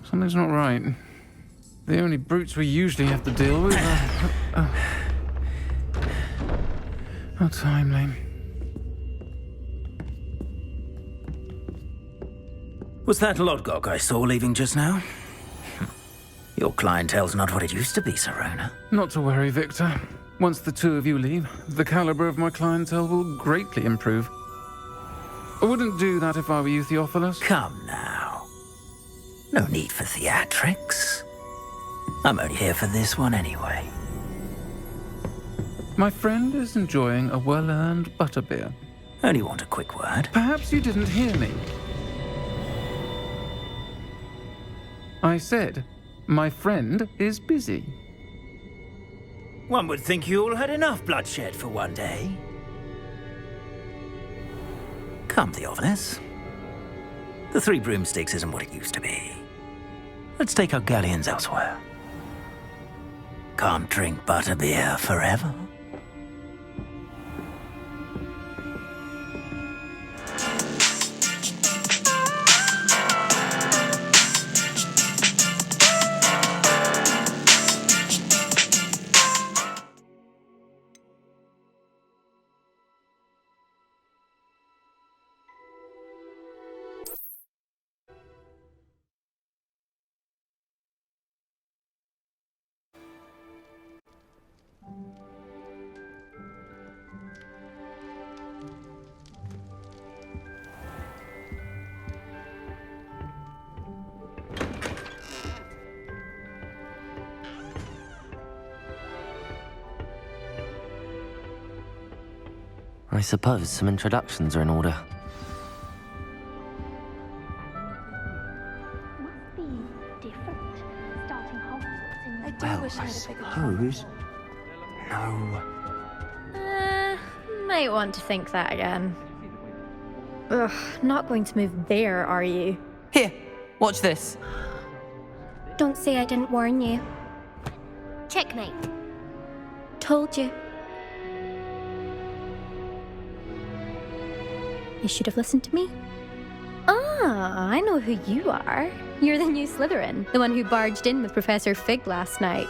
Something's not right. The only brutes we usually have to deal with are... How timely. Was that Lodgok I saw leaving just now? Your clientele's not what it used to be, Serona. Not to worry, Victor. Once the two of you leave, the caliber of my clientele will greatly improve. I wouldn't do that if I were you, Theophilus. Come now. No need for theatrics. I'm only here for this one anyway. My friend is enjoying a well-earned butterbeer. Only want a quick word. Perhaps you didn't hear me. I said, my friend is busy. One would think you all had enough bloodshed for one day. Come, Theophilus. The Three Broomsticks isn't what it used to be. Let's take our galleons elsewhere. Can't drink butterbeer forever. I suppose some introductions are in order. Must be different. Starting Hogwarts in I do Well, wish I I had a bigger suppose. No. Might want to think that again. Ugh, not going to move there, are you? Here, watch this. Don't say I didn't warn you. Checkmate. Told you. You should have listened to me. Ah, I know who you are. You're the new Slytherin, the one who barged in with Professor Fig last night.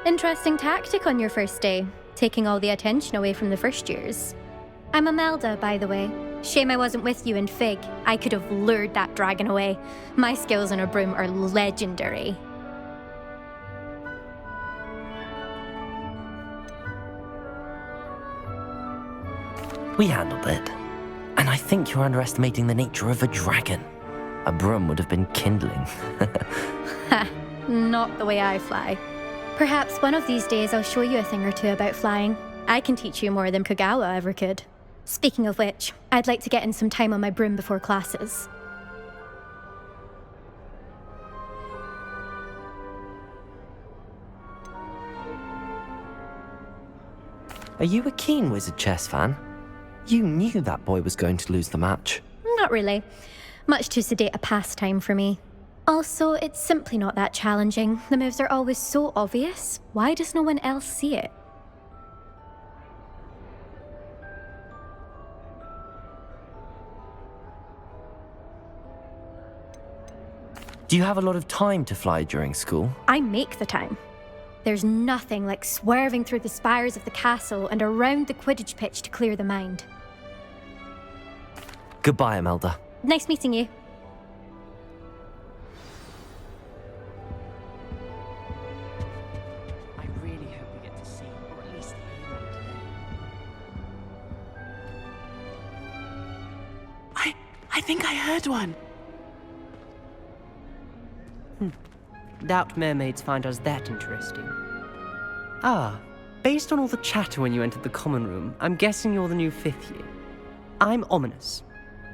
Interesting tactic on your first day, taking all the attention away from the first years. I'm Imelda, by the way. Shame I wasn't with you in Fig. I could have lured that dragon away. My skills on a broom are legendary. We handled it. And I think you're underestimating the nature of a dragon. A broom would have been kindling. Ha, not the way I fly. Perhaps one of these days I'll show you a thing or two about flying. I can teach you more than Kagawa ever could. Speaking of which, I'd like to get in some time on my broom before classes. Are you a keen Wizard chess fan? You knew that boy was going to lose the match. Not really. Much too sedate a pastime for me. Also, it's simply not that challenging. The moves are always so obvious. Why does no one else see it? Do you have a lot of time to fly during school? I make the time. There's nothing like swerving through the spires of the castle and around the Quidditch pitch to clear the mind. Goodbye, Imelda. Nice meeting you. I really hope we get to see, or at least hear them today. I think I heard one. Doubt mermaids find us that interesting. Ah, based on all the chatter when you entered the common room, I'm guessing you're the new 5th year. I'm Ominous.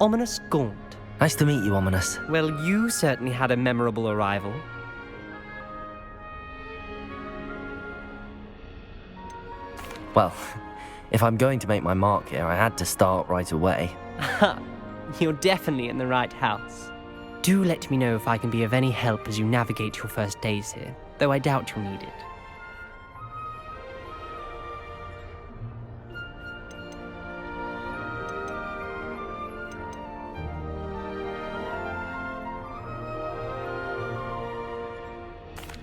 Ominous Gaunt. Nice to meet you, Ominous. Well, you certainly had a memorable arrival. Well, if I'm going to make my mark here, I had to start right away. Ha! You're definitely in the right house. Do let me know if I can be of any help as you navigate your first days here, though I doubt you'll need it.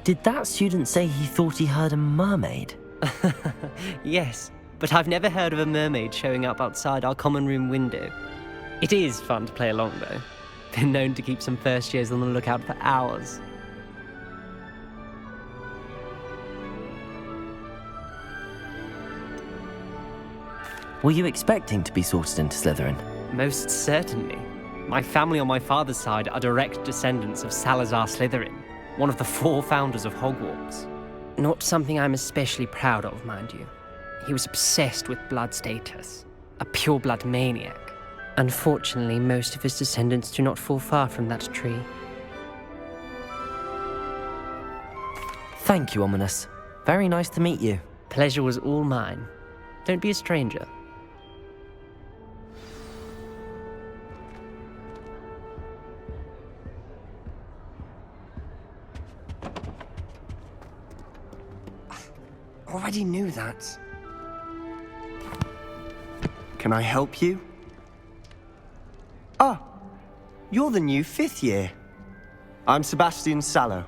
Did that student say he thought he heard a mermaid? Yes, but I've never heard of a mermaid showing up outside our common room window. It is fun to play along, though. Been known to keep some first years on the lookout for hours. Were you expecting to be sorted into Slytherin? Most certainly. My family on my father's side are direct descendants of Salazar Slytherin, one of the 4 founders of Hogwarts. Not something I'm especially proud of, mind you. He was obsessed with blood status, a pure-blood maniac. Unfortunately, most of his descendants do not fall far from that tree. Thank you, Ominous. Very nice to meet you. Pleasure was all mine. Don't be a stranger. Already knew that. Can I help you? Ah, you're the new 5th year. I'm Sebastian Sallow.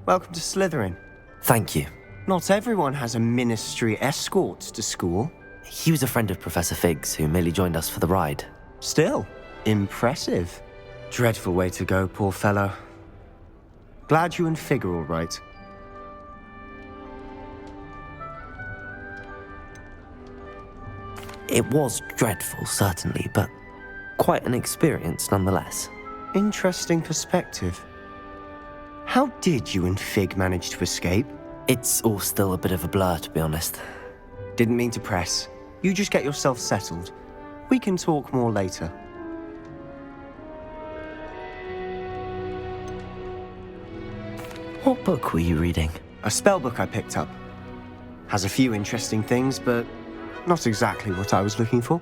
Welcome to Slytherin. Thank you. Not everyone has a ministry escort to school. He was a friend of Professor Fig's who merely joined us for the ride. Still, impressive. Dreadful way to go, poor fellow. Glad you and Fig are all right. It was dreadful, certainly, but quite an experience nonetheless. Interesting perspective. How did you and Fig manage to escape? It's all still a bit of a blur, to be honest. Didn't mean to press. You just get yourself settled. We can talk more later. What book were you reading? A spell book I picked up. Has a few interesting things, but not exactly what I was looking for.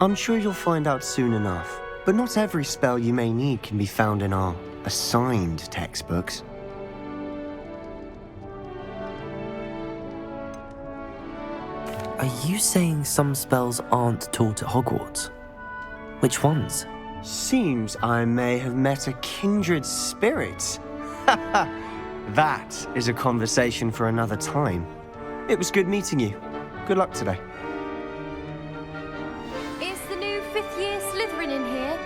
I'm sure you'll find out soon enough. But not every spell you may need can be found in our assigned textbooks. Are you saying some spells aren't taught at Hogwarts? Which ones? Seems I may have met a kindred spirit. That is a conversation for another time. It was good meeting you. Good luck today. Is the new 5th year Slytherin in here?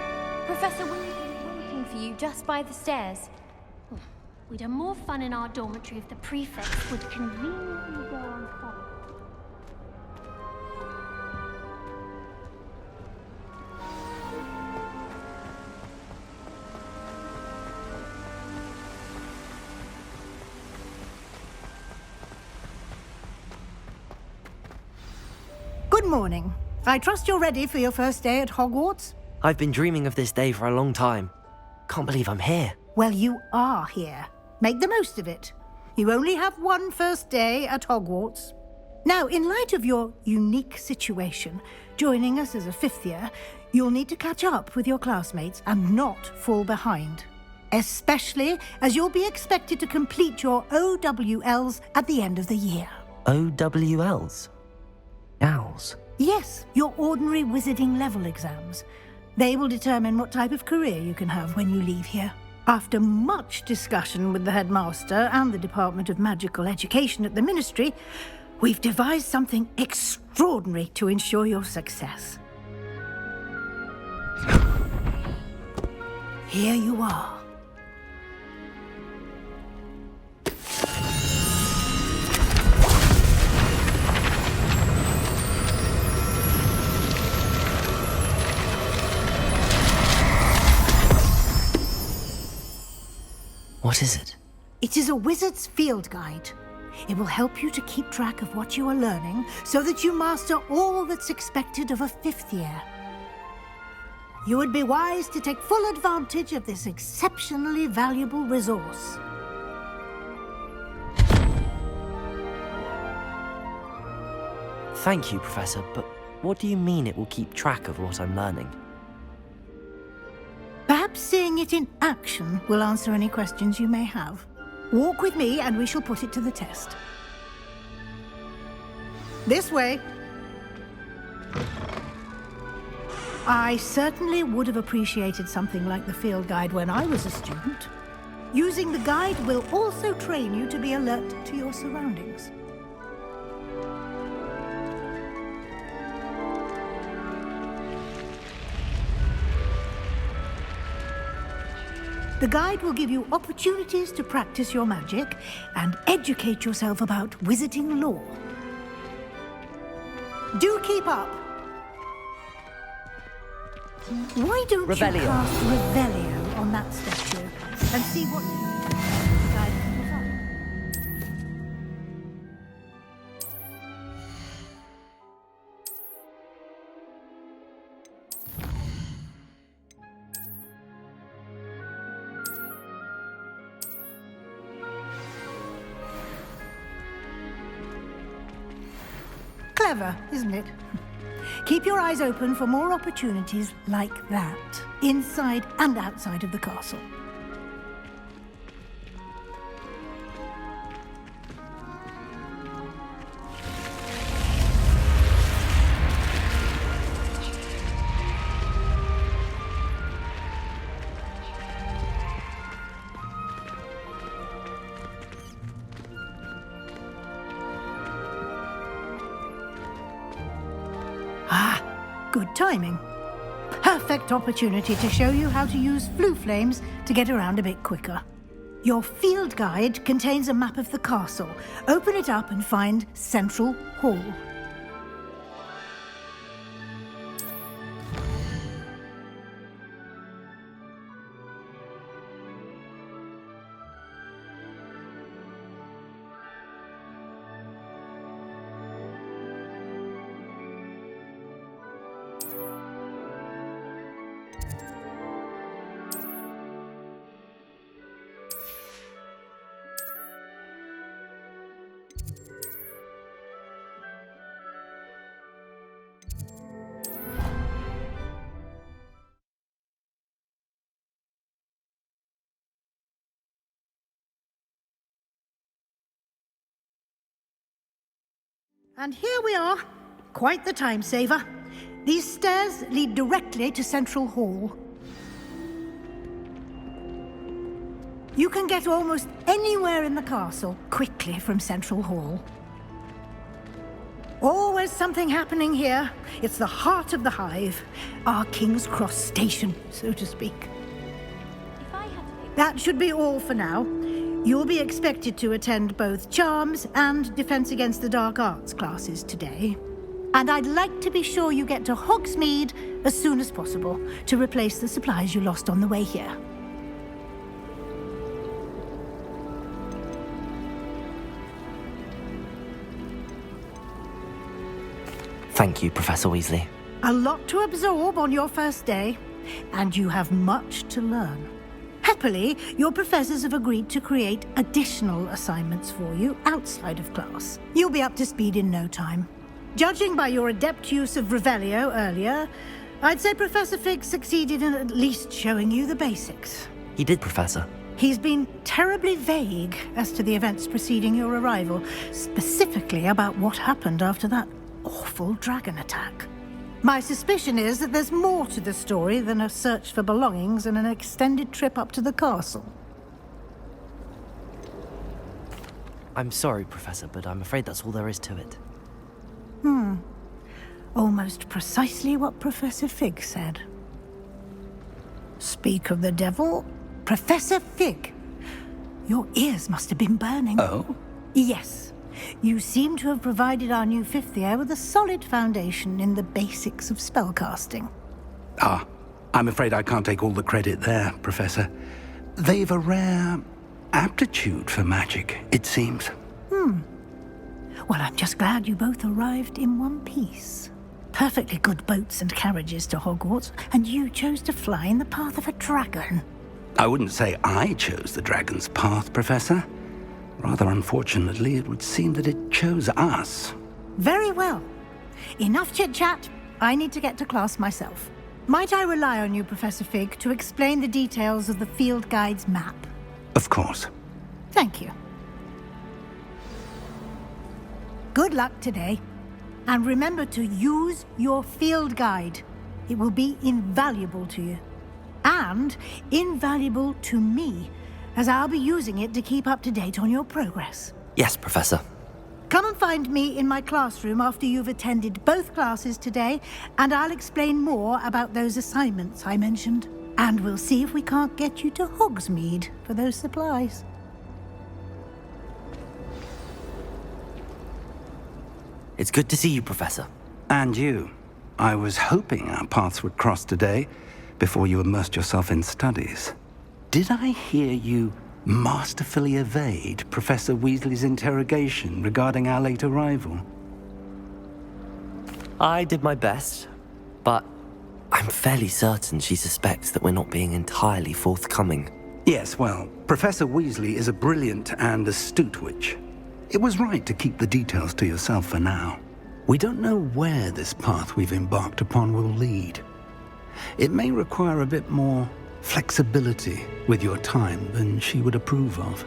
Professor Williams is waiting for you just by the stairs. We'd have more fun in our dormitory if the prefects would conveniently go on foot. Good morning. I trust you're ready for your first day at Hogwarts? I've been dreaming of this day for a long time. Can't believe I'm here. Well, you are here. Make the most of it. You only have one first day at Hogwarts. Now, in light of your unique situation, joining us as a 5th year, you'll need to catch up with your classmates and not fall behind. Especially as you'll be expected to complete your OWLs at the end of the year. OWLs? Owls? Yes, your ordinary wizarding level exams. They will determine what type of career you can have when you leave here. After much discussion with the headmaster and the Department of Magical Education at the Ministry, we've devised something extraordinary to ensure your success. Here you are. What is it? It is a wizard's field guide. It will help you to keep track of what you are learning so that you master all that's expected of a 5th year. You would be wise to take full advantage of this exceptionally valuable resource. Thank you, Professor, but what do you mean it will keep track of what I'm learning? Perhaps seeing it in action will answer any questions you may have. Walk with me and we shall put it to the test. This way. I certainly would have appreciated something like the field guide when I was a student. Using the guide will also train you to be alert to your surroundings. The guide will give you opportunities to practice your magic and educate yourself about wizarding lore. Do keep up! Why don't Revelio. you cast Revelio on that statue and see what the guide can provide? Clever, isn't it? Keep your eyes open for more opportunities like that, inside and outside of the castle. Good timing. Perfect opportunity to show you how to use flue flames to get around a bit quicker. Your field guide contains a map of the castle. Open it up and find Central Hall. And here we are. Quite the time saver. These stairs lead directly to Central Hall. You can get almost anywhere in the castle quickly from Central Hall. Always something happening here. It's the heart of the hive. Our King's Cross station, so to speak. That should be all for now. You'll be expected to attend both Charms and Defense Against the Dark Arts classes today. And I'd like to be sure you get to Hogsmeade as soon as possible to replace the supplies you lost on the way here. Thank you, Professor Weasley. A lot to absorb on your first day, and you have much to learn. Happily, your professors have agreed to create additional assignments for you outside of class. You'll be up to speed in no time. Judging by your adept use of Revelio earlier, I'd say Professor Fig succeeded in at least showing you the basics. He did, Professor. He's been terribly vague as to the events preceding your arrival, specifically about what happened after that awful dragon attack. My suspicion is that there's more to the story than a search for belongings and an extended trip up to the castle. I'm sorry, Professor, but I'm afraid that's all there is to it. Almost precisely what Professor Fig said. Speak of the devil, Professor Fig. Your ears must have been burning. Oh? Yes. You seem to have provided our new fifth year with a solid foundation in the basics of spellcasting. Ah, I'm afraid I can't take all the credit there, Professor. They've a rare aptitude for magic, it seems. Well, I'm just glad you both arrived in one piece. Perfectly good boats and carriages to Hogwarts, and you chose to fly in the path of a dragon. I wouldn't say I chose the dragon's path, Professor. Rather unfortunately, it would seem that it chose us. Very well. Enough chit-chat. I need to get to class myself. Might I rely on you, Professor Fig, to explain the details of the field guide's map? Of course. Thank you. Good luck today. And remember to use your field guide. It will be invaluable to you. And invaluable to me, as I'll be using it to keep up to date on your progress. Yes, Professor. Come and find me in my classroom after you've attended both classes today, and I'll explain more about those assignments I mentioned. And we'll see if we can't get you to Hogsmeade for those supplies. It's good to see you, Professor. And you. I was hoping our paths would cross today, before you immersed yourself in studies. Did I hear you masterfully evade Professor Weasley's interrogation regarding our late arrival? I did my best, but I'm fairly certain she suspects that we're not being entirely forthcoming. Yes, well, Professor Weasley is a brilliant and astute witch. It was right to keep the details to yourself for now. We don't know where this path we've embarked upon will lead. It may require a bit more flexibility with your time than she would approve of.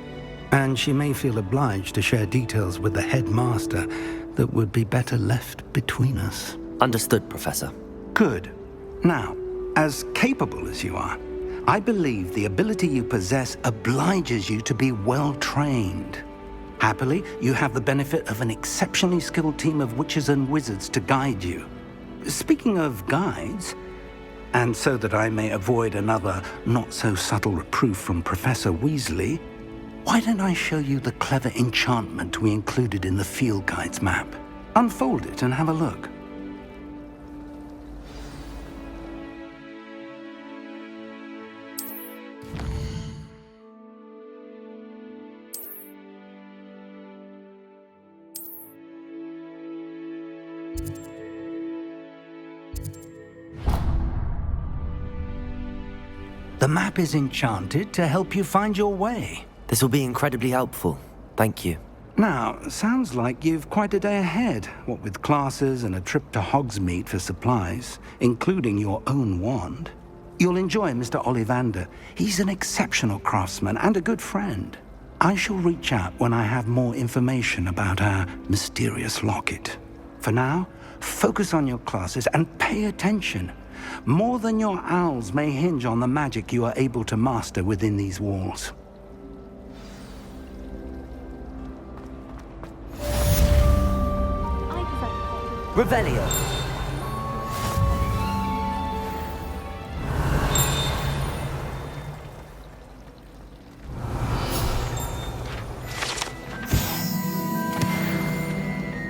And she may feel obliged to share details with the headmaster that would be better left between us. Understood, Professor. Good. Now, as capable as you are, I believe the ability you possess obliges you to be well trained. Happily, you have the benefit of an exceptionally skilled team of witches and wizards to guide you. Speaking of guides, and so that I may avoid another not-so-subtle reproof from Professor Weasley, why don't I show you the clever enchantment we included in the field guide's map? Unfold it and have a look. The map is enchanted to help you find your way. This will be incredibly helpful. Thank you. Now, sounds like you've quite a day ahead, what with classes and a trip to Hogsmeade for supplies, including your own wand. You'll enjoy Mr. Ollivander. He's an exceptional craftsman and a good friend. I shall reach out when I have more information about our mysterious locket. For now, focus on your classes and pay attention. More than your owls may hinge on the magic you are able to master within these walls. Revelio.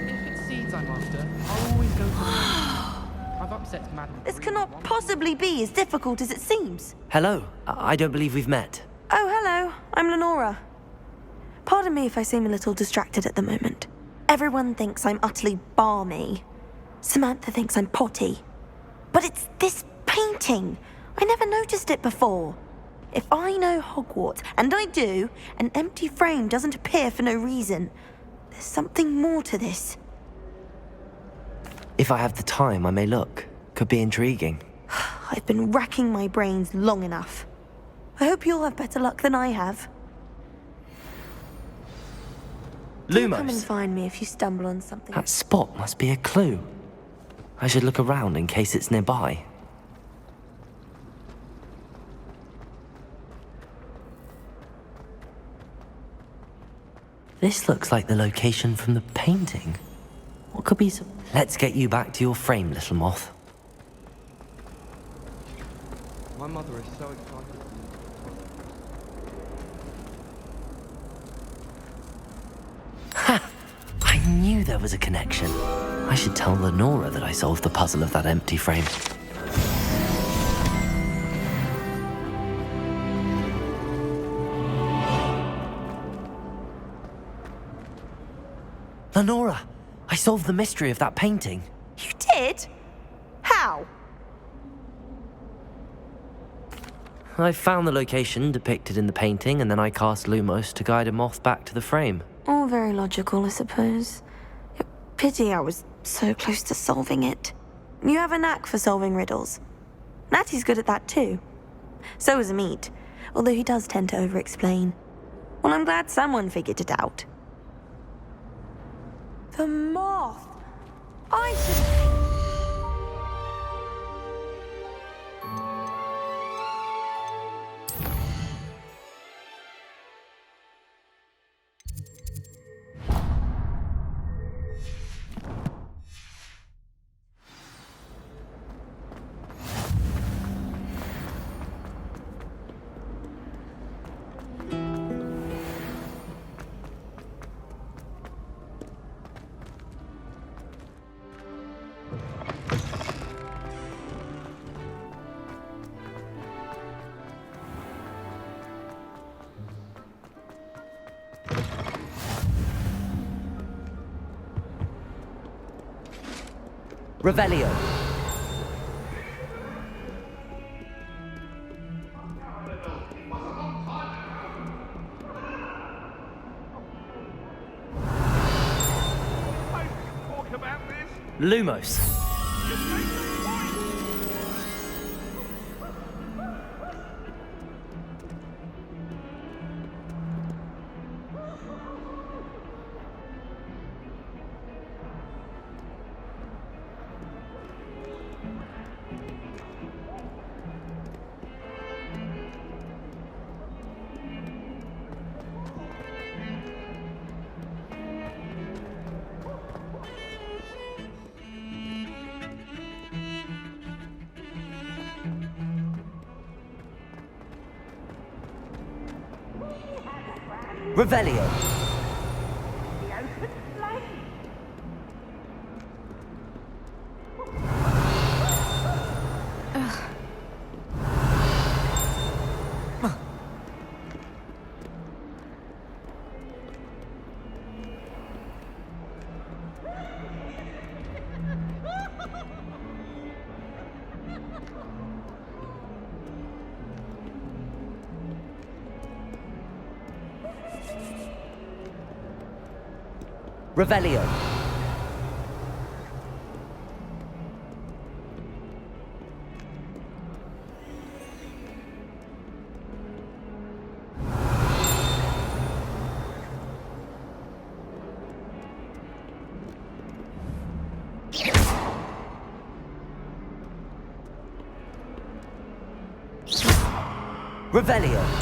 If it's seeds I'm after, I'll always go for I've upset Madam. This cannot possibly be as difficult as it seems. Hello. I don't believe we've met. Oh, hello. I'm Lenora. Pardon me if I seem a little distracted at the moment. Everyone thinks I'm utterly balmy. Samantha thinks I'm potty. But it's this painting. I never noticed it before. If I know Hogwarts, and I do, an empty frame doesn't appear for no reason. There's something more to this. If I have the time, I may look. Could be intriguing. I've been racking my brains long enough. I hope you'll have better luck than I have. Do come and Lumos. find me if you stumble on something. That spot must be a clue. I should look around in case it's nearby. This looks like the location from the painting. What could be so... Let's get you back to your frame, little moth. My mother is so excited. Ha! I knew there was a connection. I should tell Lenora that I solved the puzzle of that empty frame. Lenora, I solved the mystery of that painting. You did? How? I found the location depicted in the painting, and then I cast Lumos to guide a moth back to the frame. All very logical, I suppose. Pity I was so close to solving it. You have a knack for solving riddles. Natty's good at that too. So is Amit, although he does tend to over-explain. Well, I'm glad someone figured it out. The moth! I should... Revelio. Lumos. Revelio. Revelio. Revelio.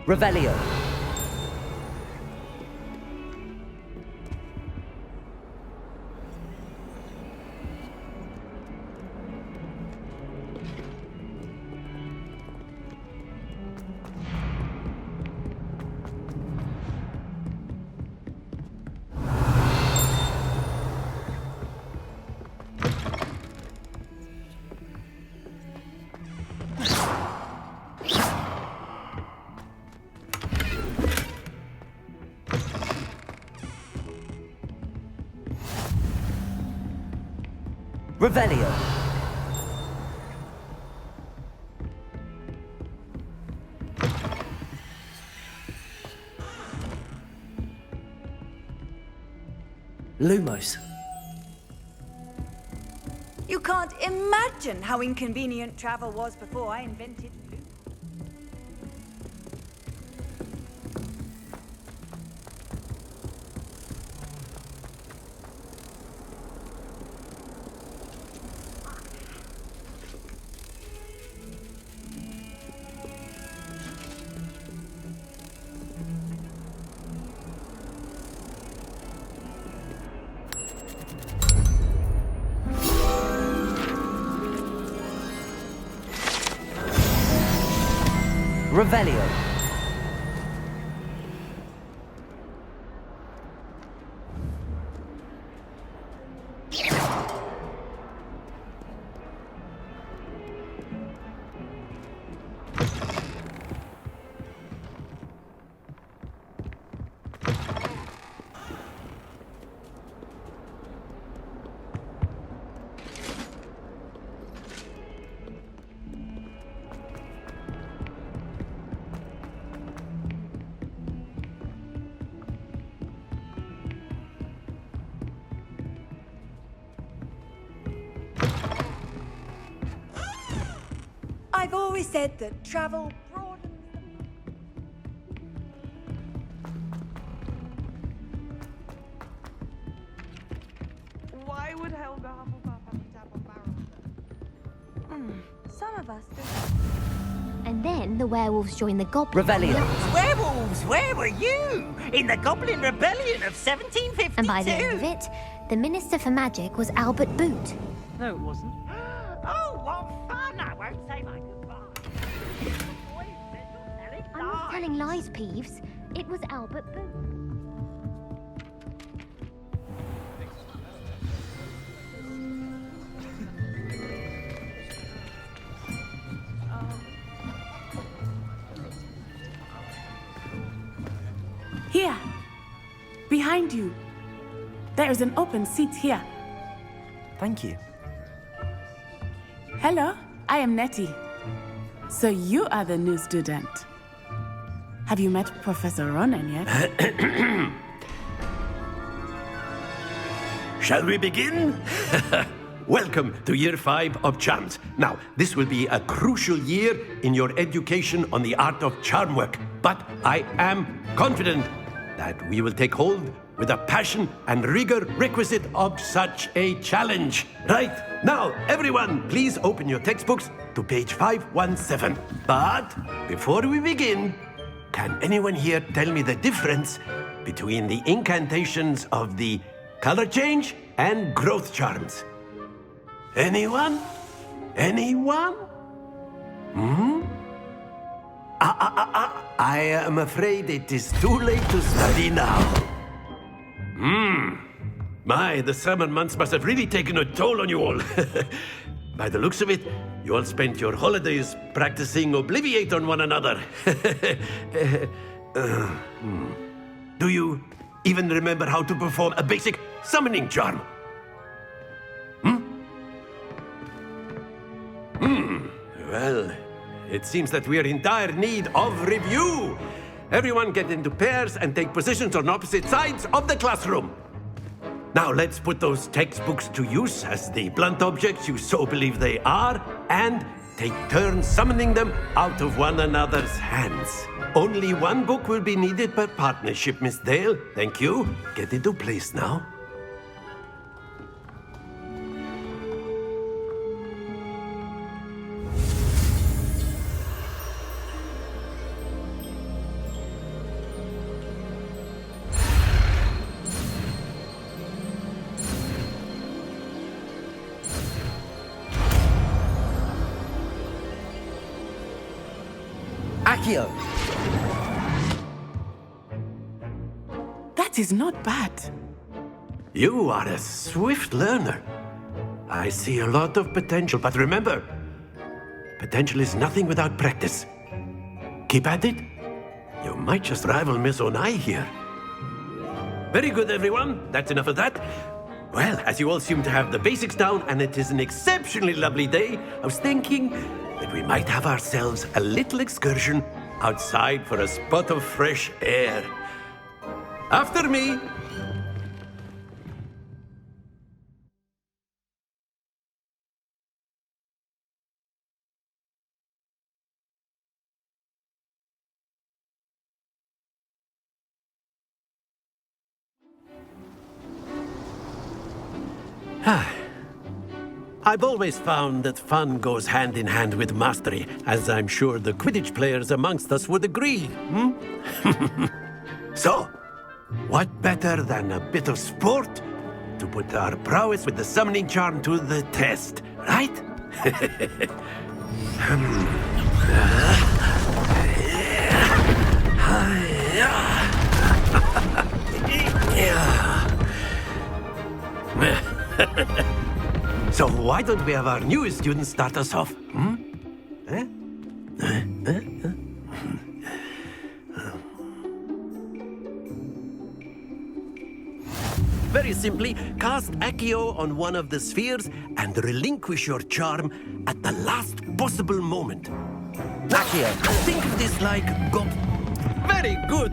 Revelio. Revelio. Lumos. You can't imagine how inconvenient travel was before I invented Lumos. Revelio. I've always said that travel broadens the... Why would Helga Hufflepuff have to tap on barrels? Some of us do. And then the werewolves join the goblins. Revelio. Werewolves, where were you? In the Goblin Rebellion of 1752? And by the end of it, the Minister for Magic was Albert Boot. No, it wasn't. Oh, what fun! I won't say my goodbye. I'm not telling lies, Peeves. It was Albert Boot. Here, behind you. There is an open seat here. Thank you. Hello, I am Nettie. So you are the new student. Have you met Professor Ronan yet? Shall we begin? Welcome to Year 5 of Charms. Now, this will be a crucial year in your education on the art of charm work, but I am confident that we will take hold with the passion and rigor requisite of such a challenge. Right, now, everyone, please open your textbooks to page 517. But before we begin, can anyone here tell me the difference between the incantations of the color change and growth charms? Anyone? Anyone? I am afraid it is too late to study now. My, the summer months must have really taken a toll on you all. By the looks of it, you all spent your holidays practicing Obliviate on one another. Do you even remember how to perform a basic summoning charm? Well, it seems that we are in dire need of review. Everyone get into pairs and take positions on opposite sides of the classroom. Now let's put those textbooks to use as the blunt objects you so believe they are, and take turns summoning them out of one another's hands. Only one book will be needed per partnership, Miss Dale. Thank you. Get into place now. Accio. That is not bad. You are a swift learner. I see a lot of potential, but remember, potential is nothing without practice. Keep at it. You might just rival Miss Onai here. Very good, everyone. That's enough of that. Well, as you all seem to have the basics down, and it is an exceptionally lovely day, I was thinking that we might have ourselves a little excursion outside for a spot of fresh air. After me. I've always found that fun goes hand in hand with mastery, as I'm sure the Quidditch players amongst us would agree. So, what better than a bit of sport to put our prowess with the summoning charm to the test, right? So why don't we have our newest student start us off? Very simply, cast Accio on one of the spheres and relinquish your charm at the last possible moment. Accio. Think of this like Very good.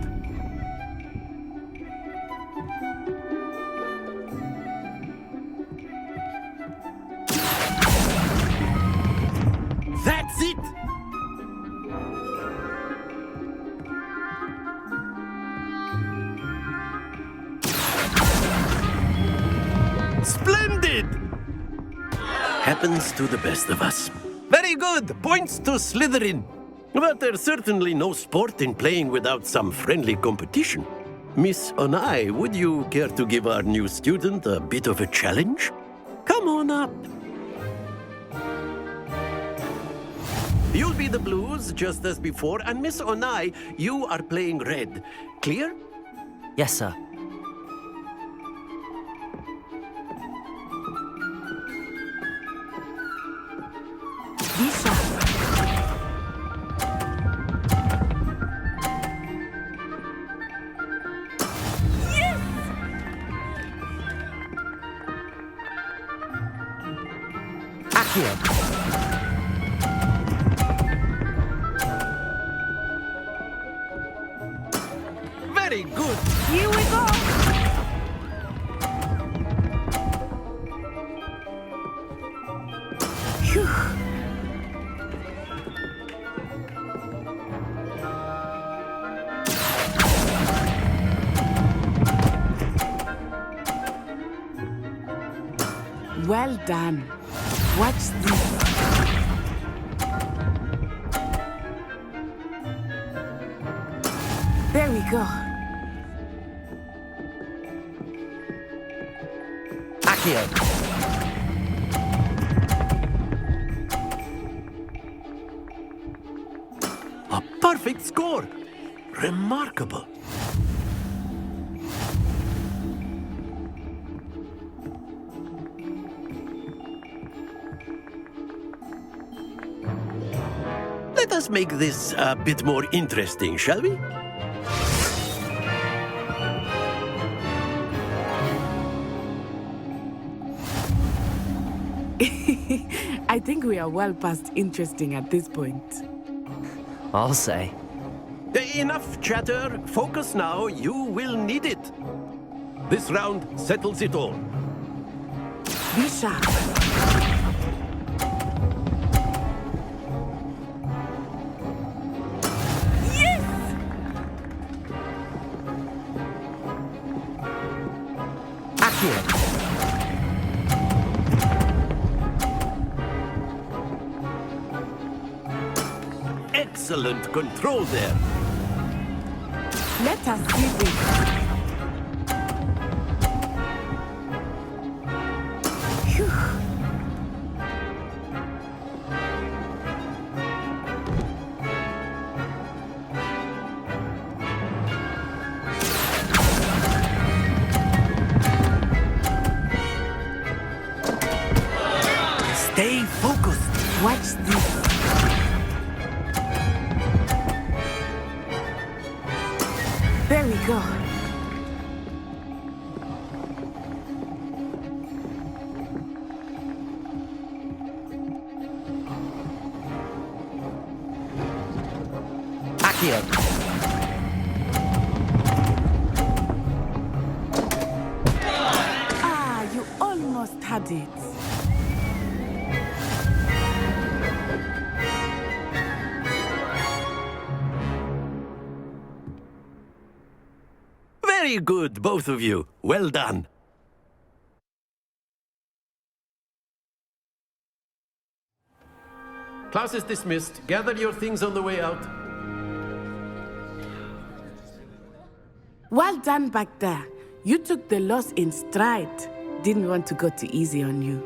That's it! Splendid! Happens to the best of us. Very good! Points to Slytherin. But there's certainly no sport in playing without some friendly competition. Miss Onai, would you care to give our new student a bit of a challenge? Come on up. You'll be the blues, just as before, and Miss Onai, you are playing red. Clear? Yes, sir. Lisa. Accio. Very good. Here we go. Phew. Well done. Watch this. There we go. Accio. A perfect score. Remarkable. Let us make this a bit more interesting, shall we? I think we are well past interesting at this point. I'll say. Enough chatter. Focus now. You will need it. This round settles it all. Be sharp. Excellent control there. Let us see this. Phew. Stay focused. Watch this. There we go. Accio. Ah, you almost had it. Very good, both of you. Well done. Class is dismissed. Gather your things on the way out. Well done back there. You took the loss in stride. Didn't want to go too easy on you.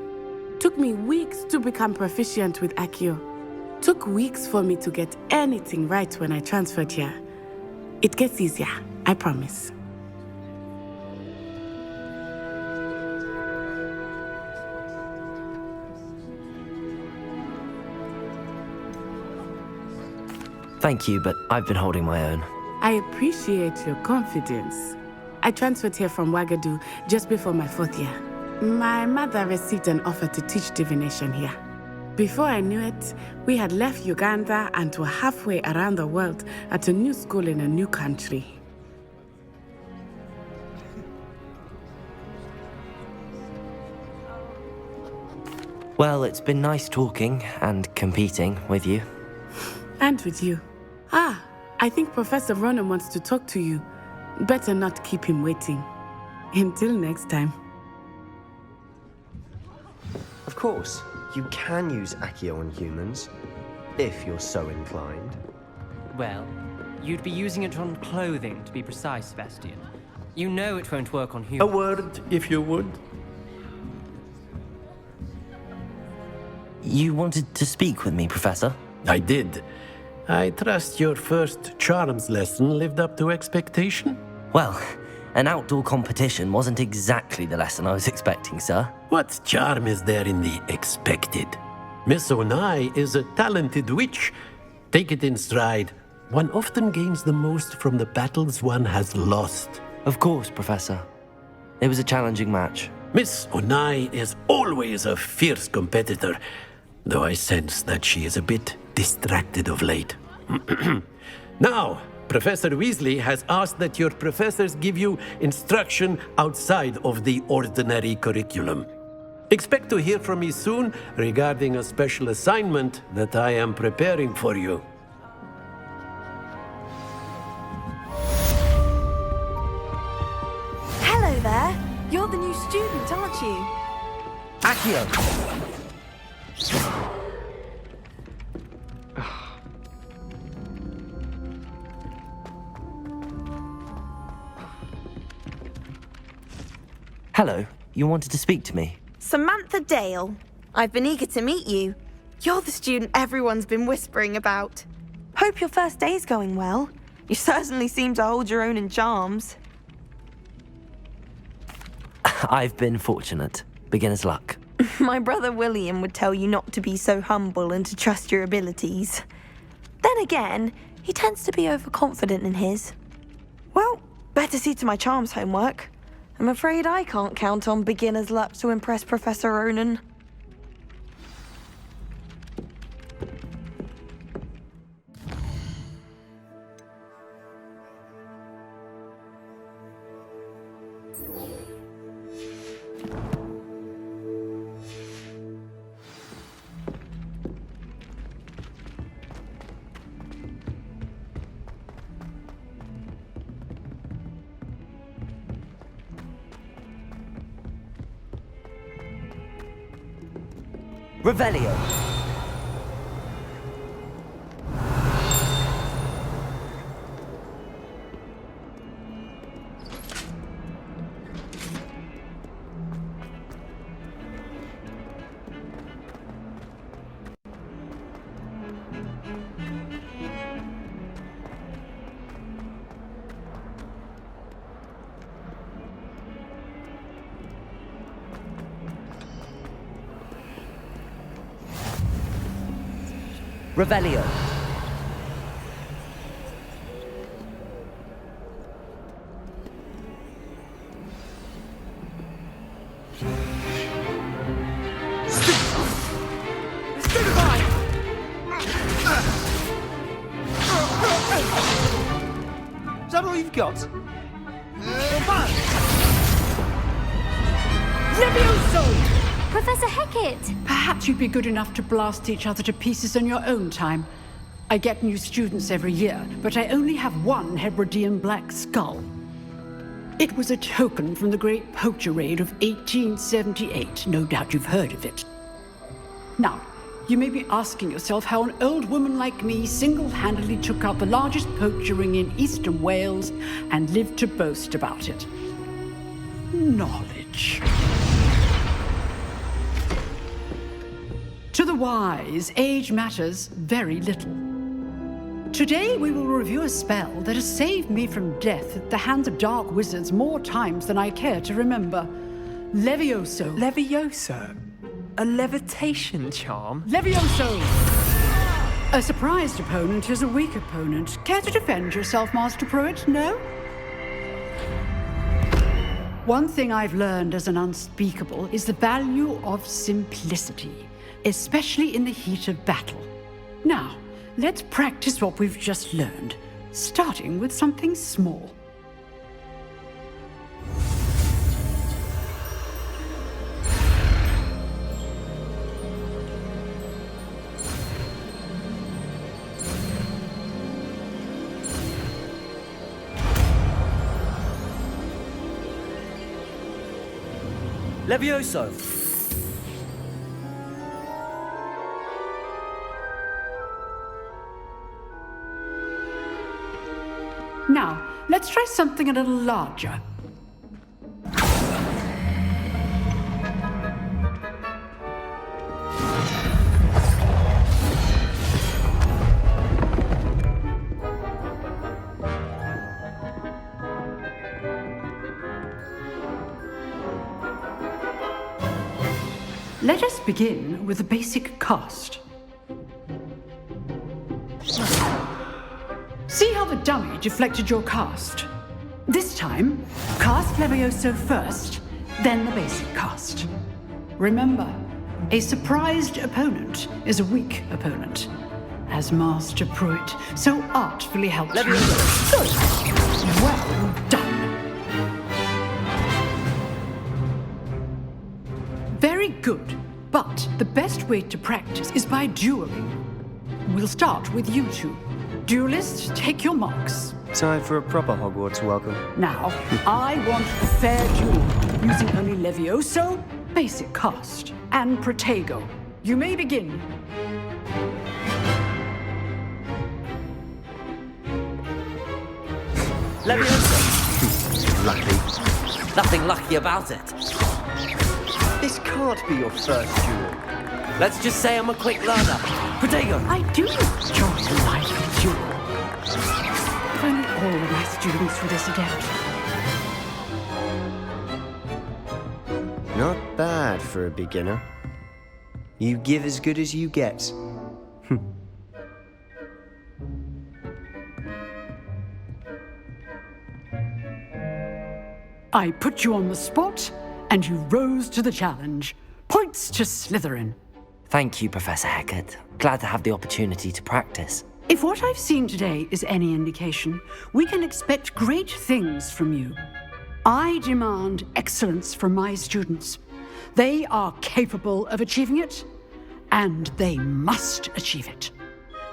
Took me weeks to become proficient with Accio. Took weeks for me to get anything right when I transferred here. It gets easier, I promise. Thank you, but I've been holding my own. I appreciate your confidence. I transferred here from Wagadu just before my 4th year. My mother received an offer to teach divination here. Before I knew it, we had left Uganda and were halfway around the world at a new school in a new country. Well, it's been nice talking and competing with you. And with you. Ah, I think Professor Ronan wants to talk to you. Better not keep him waiting. Until next time. Of course, you can use Accio on humans, if you're so inclined. Well, you'd be using it on clothing, to be precise, Sebastian. You know it won't work on A humans. word, if you would. You wanted to speak with me, Professor? I did. I trust your first charms lesson lived up to expectation? Well, an outdoor competition wasn't exactly the lesson I was expecting, sir. What charm is there in the expected? Miss Onai is a talented witch. Take it in stride. One often gains the most from the battles one has lost. Of course, Professor. It was a challenging match. Miss Onai is always a fierce competitor, though I sense that she is a bit distracted of late. Now, Professor Weasley has asked that your professors give you instruction outside of the ordinary curriculum. Expect to hear from me soon regarding a special assignment that I am preparing for you. Hello there. You're the new student, aren't you? Accio! Hello, you wanted to speak to me? Samantha Dale. I've been eager to meet you. You're the student everyone's been whispering about. Hope your first day's going well. You certainly seem to hold your own in charms. I've been fortunate. Beginner's luck. My brother William would tell you not to be so humble and to trust your abilities. Then again, he tends to be overconfident in his. Well, better see to my charms homework. I'm afraid I can't count on beginner's luck to impress Professor Ronan. Revelio. Revelio. Is that all you've got? Levioso! Professor Hecat! Perhaps you'd be good enough to blast each other to pieces in your own time. I get new students every year, but I only have one Hebridean black skull. It was a token from the Great Poacher Raid of 1878. No doubt you've heard of it. Now, you may be asking yourself how an old woman like me single-handedly took out the largest poacher ring in eastern Wales and lived to boast about it. Knowledge. To the wise, age matters very little. Today we will review a spell that has saved me from death at the hands of dark wizards more times than I care to remember. Levioso. Levioso? A levitation charm? Levioso! A surprised opponent is a weak opponent. Care to defend yourself, Master Pruitt? No? One thing I've learned as an unspeakable is the value of simplicity, especially in the heat of battle. Now, let's practice what we've just learned, starting with something small. Levioso. Now, let's try something a little larger. Let us begin with the basic cast. See how the dummy deflected your cast? This time, cast Levioso first, then the basic cast. Remember, a surprised opponent is a weak opponent, as Master Pruitt so artfully helped you. Good. Well done. Very good, but the best way to practice is by dueling. We'll start with you two. Duelists, take your marks. Time for a proper Hogwarts welcome. Now, I want a fair duel, using only Levioso, basic cast, and Protego. You may begin. Levioso. Lucky. Nothing lucky about it. This can't be your first duel. Let's just say I'm a quick learner. Protego. I do enjoy a lively duel. If only all of my students were this adept. Not bad for a beginner. You give as good as you get. I put you on the spot, and you rose to the challenge. Points to Slytherin. Thank you, Professor Hecat. Glad to have the opportunity to practice. If what I've seen today is any indication, we can expect great things from you. I demand excellence from my students. They are capable of achieving it, and they must achieve it.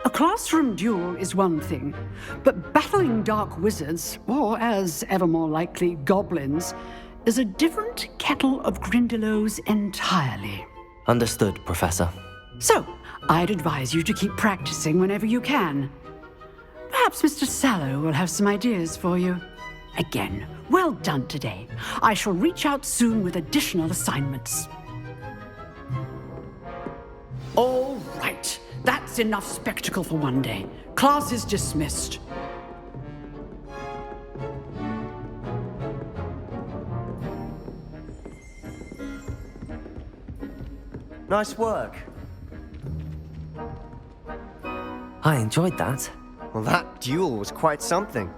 A classroom duel is one thing, but battling dark wizards, or as ever more likely, goblins, is a different kettle of Grindylows entirely. Understood, Professor. So, I'd advise you to keep practicing whenever you can. Perhaps Mr. Sallow will have some ideas for you. Again, well done today. I shall reach out soon with additional assignments. All right, that's enough spectacle for one day. Class is dismissed. Nice work. I enjoyed that. Well, that duel was quite something.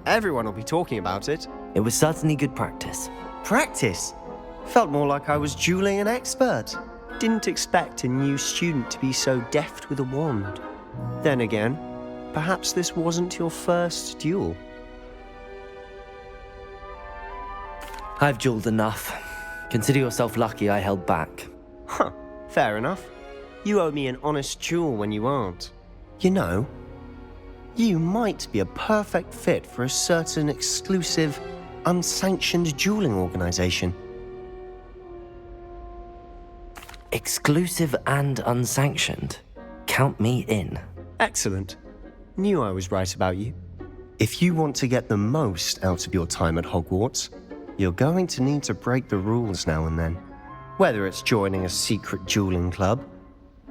Everyone will be talking about it. It was certainly good practice. Practice? Felt more like I was dueling an expert. Didn't expect a new student to be so deft with a wand. Then again, perhaps this wasn't your first duel. I've dueled enough. Consider yourself lucky I held back. Huh, fair enough. You owe me an honest duel when you aren't. You know, you might be a perfect fit for a certain exclusive, unsanctioned dueling organization. Exclusive and unsanctioned? Count me in. Excellent. Knew I was right about you. If you want to get the most out of your time at Hogwarts, you're going to need to break the rules now and then. Whether it's joining a secret dueling club,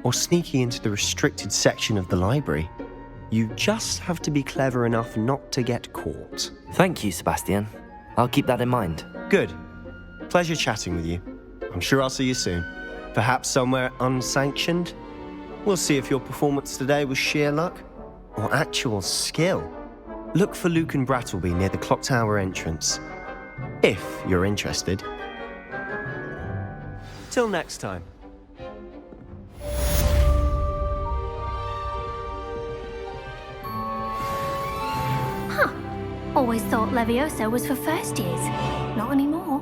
or sneaking into the restricted section of the library, you just have to be clever enough not to get caught. Thank you, Sebastian. I'll keep that in mind. Good. Pleasure chatting with you. I'm sure I'll see you soon. Perhaps somewhere unsanctioned? We'll see if your performance today was sheer luck or actual skill. Look for Luke and Brattleby near the clock tower entrance, if you're interested. Till next time. Always thought Levioso was for first years. Not anymore.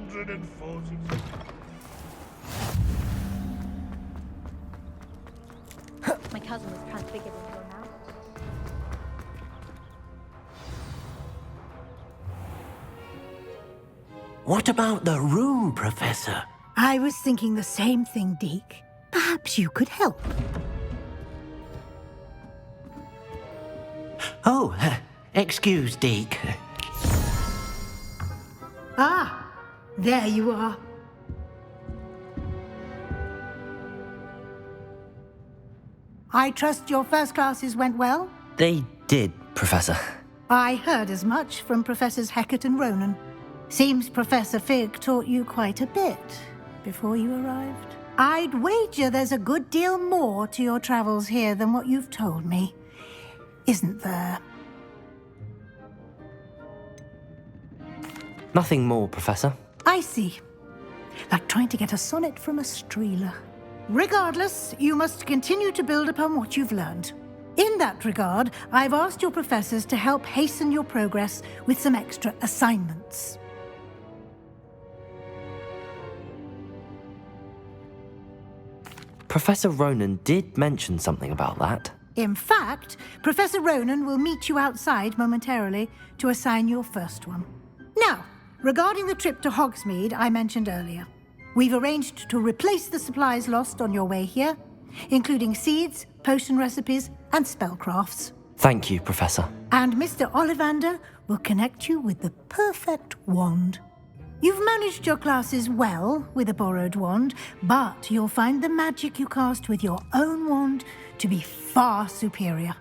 140. My cousin was transfigured into a mouse. What about the room, Professor? I was thinking the same thing, Deke. Perhaps you could help. Oh, excuse, Deke. Ah, there you are. I trust your first classes went well? They did, Professor. I heard as much from Professors Hecat and Ronan. Seems Professor Fig taught you quite a bit before you arrived. I'd wager there's a good deal more to your travels here than what you've told me, isn't there? Nothing more, Professor. I see. Like trying to get a sonnet from a streeler. Regardless, you must continue to build upon what you've learned. In that regard, I've asked your professors to help hasten your progress with some extra assignments. Professor Ronan did mention something about that. In fact, Professor Ronan will meet you outside momentarily to assign your first one. Now, regarding the trip to Hogsmeade I mentioned earlier, we've arranged to replace the supplies lost on your way here, including seeds, potion recipes, and spellcrafts. Thank you, Professor. And Mr. Ollivander will connect you with the perfect wand. You've managed your classes well with a borrowed wand, but you'll find the magic you cast with your own wand to be far superior.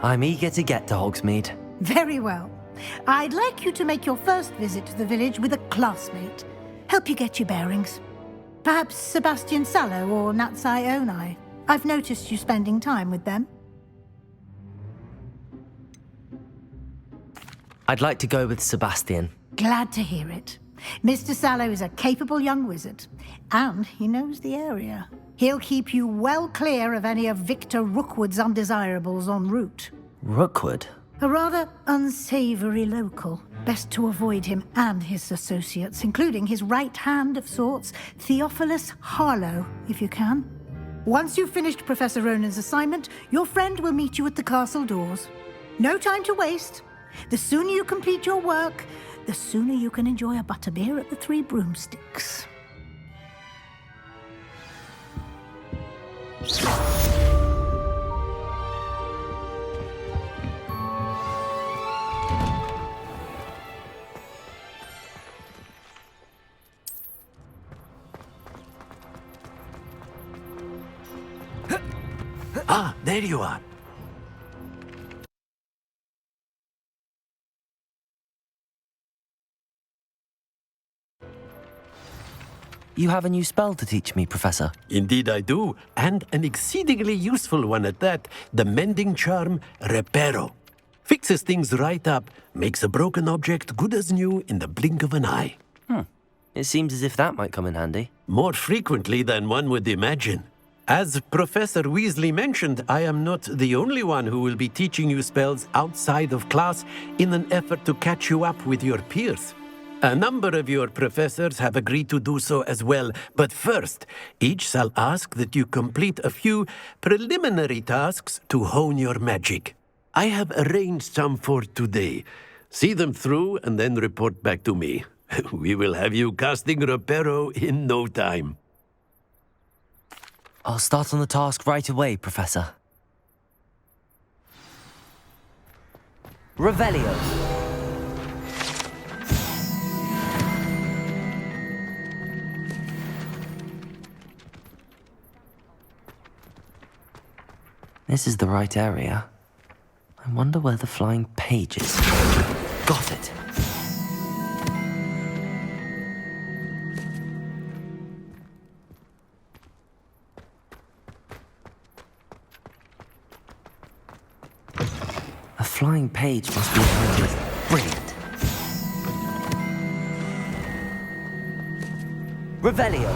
I'm eager to get to Hogsmeade. Very well. I'd like you to make your first visit to the village with a classmate. Help you get your bearings. Perhaps Sebastian Sallow or Natsai Onai. I've noticed you spending time with them. I'd like to go with Sebastian. Glad to hear it. Mr. Sallow is a capable young wizard, and he knows the area. He'll keep you well clear of any of Victor Rookwood's undesirables en route. Rookwood? A rather unsavory local. Best to avoid him and his associates, including his right hand of sorts, Theophilus Harlow, if you can. Once you've finished Professor Ronan's assignment, your friend will meet you at the castle doors. No time to waste. The sooner you complete your work, the sooner you can enjoy a butterbeer at the Three Broomsticks. Ah, there you are. You have a new spell to teach me, Professor. Indeed I do, and an exceedingly useful one at that. The mending charm, Reparo. Fixes things right up, makes a broken object good as new in the blink of an eye. It seems as if that might come in handy. More frequently than one would imagine. As Professor Weasley mentioned, I am not the only one who will be teaching you spells outside of class in an effort to catch you up with your peers. A number of your professors have agreed to do so as well, but first, each shall ask that you complete a few preliminary tasks to hone your magic. I have arranged some for today. See them through and then report back to me. We will have you casting Reparo in no time. I'll start on the task right away, Professor. Revelio. This is the right area. I wonder where the flying page is. Got it. A flying page must be behind this. Brilliant. Revelio.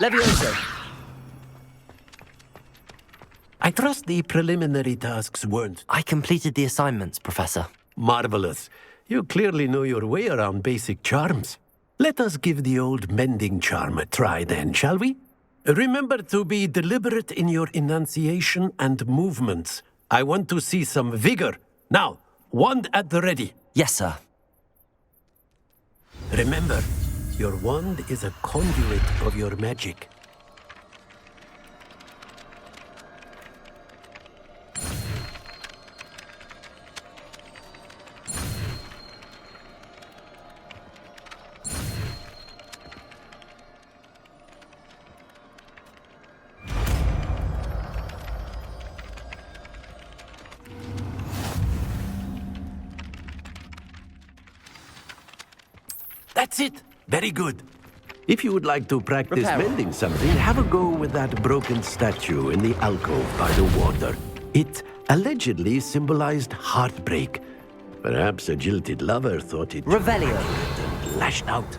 Levioso. I trust the preliminary tasks weren't... I completed the assignments, Professor. Marvelous. You clearly know your way around basic charms. Let us give the old mending charm a try then, shall we? Remember to be deliberate in your enunciation and movements. I want to see some vigor. Now, wand at the ready. Yes, sir. Remember, your wand is a conduit of your magic. That's it. Very good. If you would like to practice mending something, have a go with that broken statue in the alcove by the water. It allegedly symbolized heartbreak. Perhaps a jilted lover thought it... Revelio. ...and lashed out.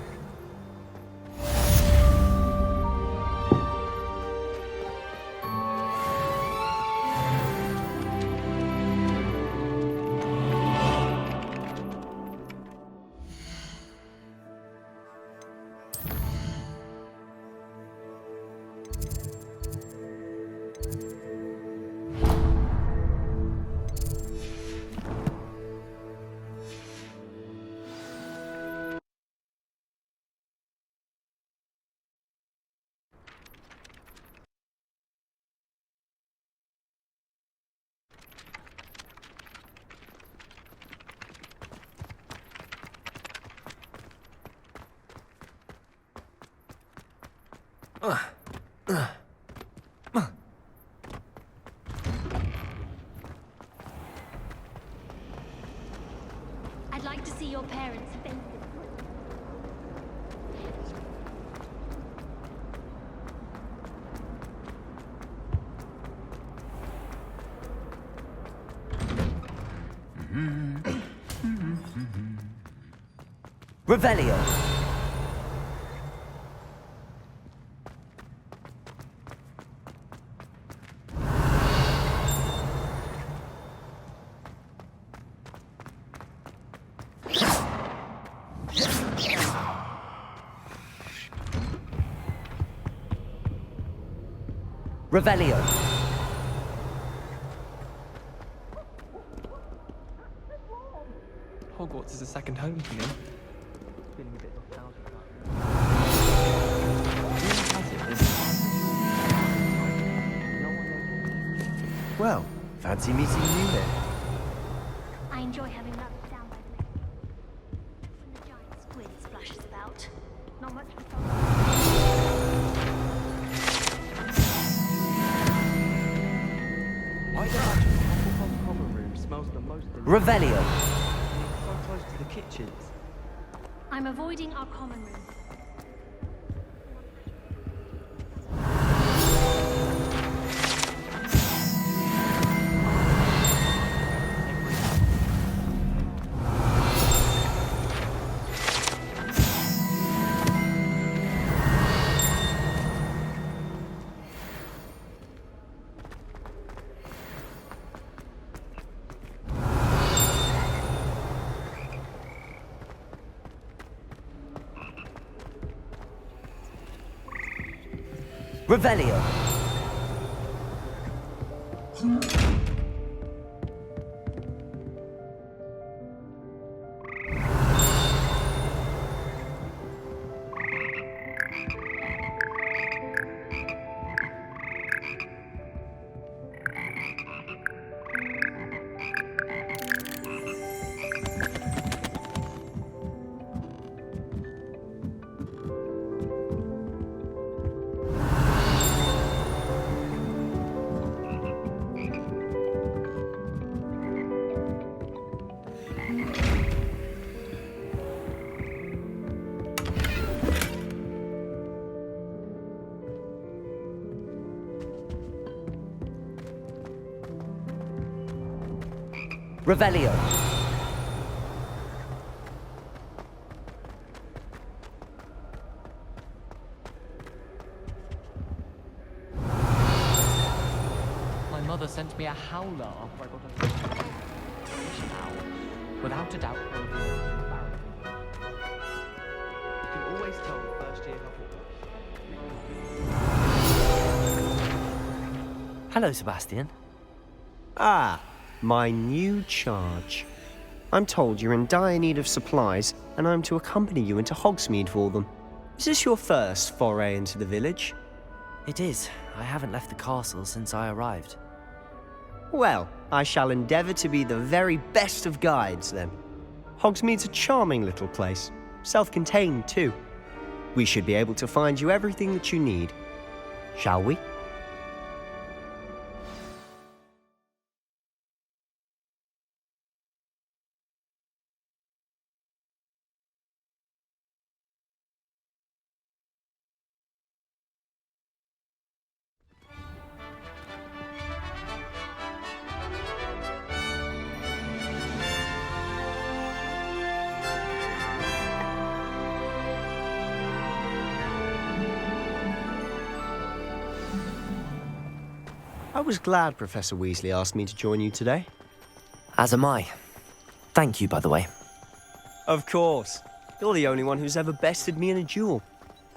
I'd like to see your parents faces. Revelio. Revelio. Hogwarts is a second home for me. Feeling a bit nostalgic. Well, fancy meeting you here. enjoy having lunch down by the lake. When the giant squid splashes about. Not much for I imagine the Hufflepuff common room smells the most Revelio. so close to the kitchens. I'm avoiding our common room. Revelio. Revelio. My mother sent me a howler after I got a fish owl. Without a doubt, one of them is embarrassing. You can always tell the first year Hufflepuff. Hello, Sebastian. Ah, my new charge. I'm told you're in dire need of supplies, and I'm to accompany you into Hogsmeade for them. Is this your first foray into the village? It is. I haven't left the castle since I arrived. Well, I shall endeavour to be the very best of guides, then. Hogsmeade's a charming little place, self-contained too. We should be able to find you everything that you need. Shall we? I was glad Professor Weasley asked me to join you today. As am I. Thank you, by the way. Of course. You're the only one who's ever bested me in a duel.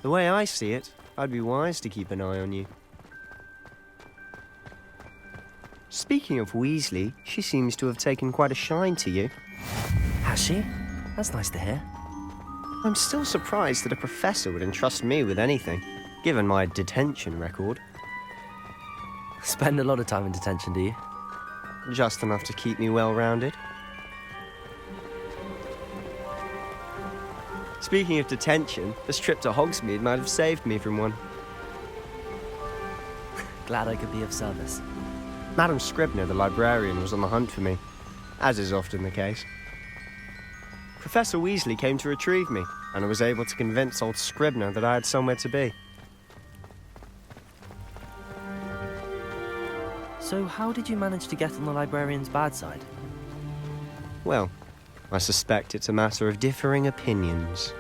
The way I see it, I'd be wise to keep an eye on you. Speaking of Weasley, she seems to have taken quite a shine to you. Has she? That's nice to hear. I'm still surprised that a professor would entrust me with anything, given my detention record. Spend a lot of time in detention, do you? Just enough to keep me well-rounded. Speaking of detention, this trip to Hogsmeade might have saved me from one. Glad I could be of service. Madam Scribner, the librarian, was on the hunt for me, as is often the case. Professor Weasley came to retrieve me, and I was able to convince old Scribner that I had somewhere to be. So how did you manage to get on the librarian's bad side? Well, I suspect it's a matter of differing opinions.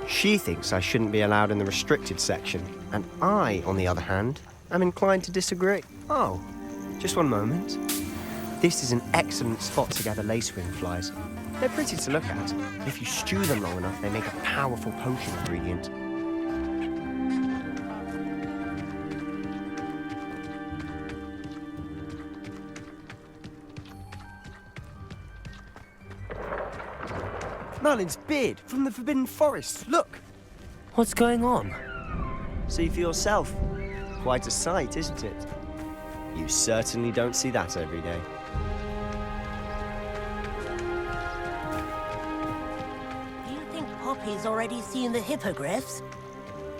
She thinks I shouldn't be allowed in the restricted section, and I, on the other hand, am inclined to disagree. Oh, just one moment. This is an excellent spot to gather lacewing flies. They're pretty to look at. If you stew them long enough, they make a powerful potion ingredient. Merlin's beard from the Forbidden Forest. Look! What's going on? See for yourself. Quite a sight, isn't it? You certainly don't see that every day. he's already seen the hippogriffs.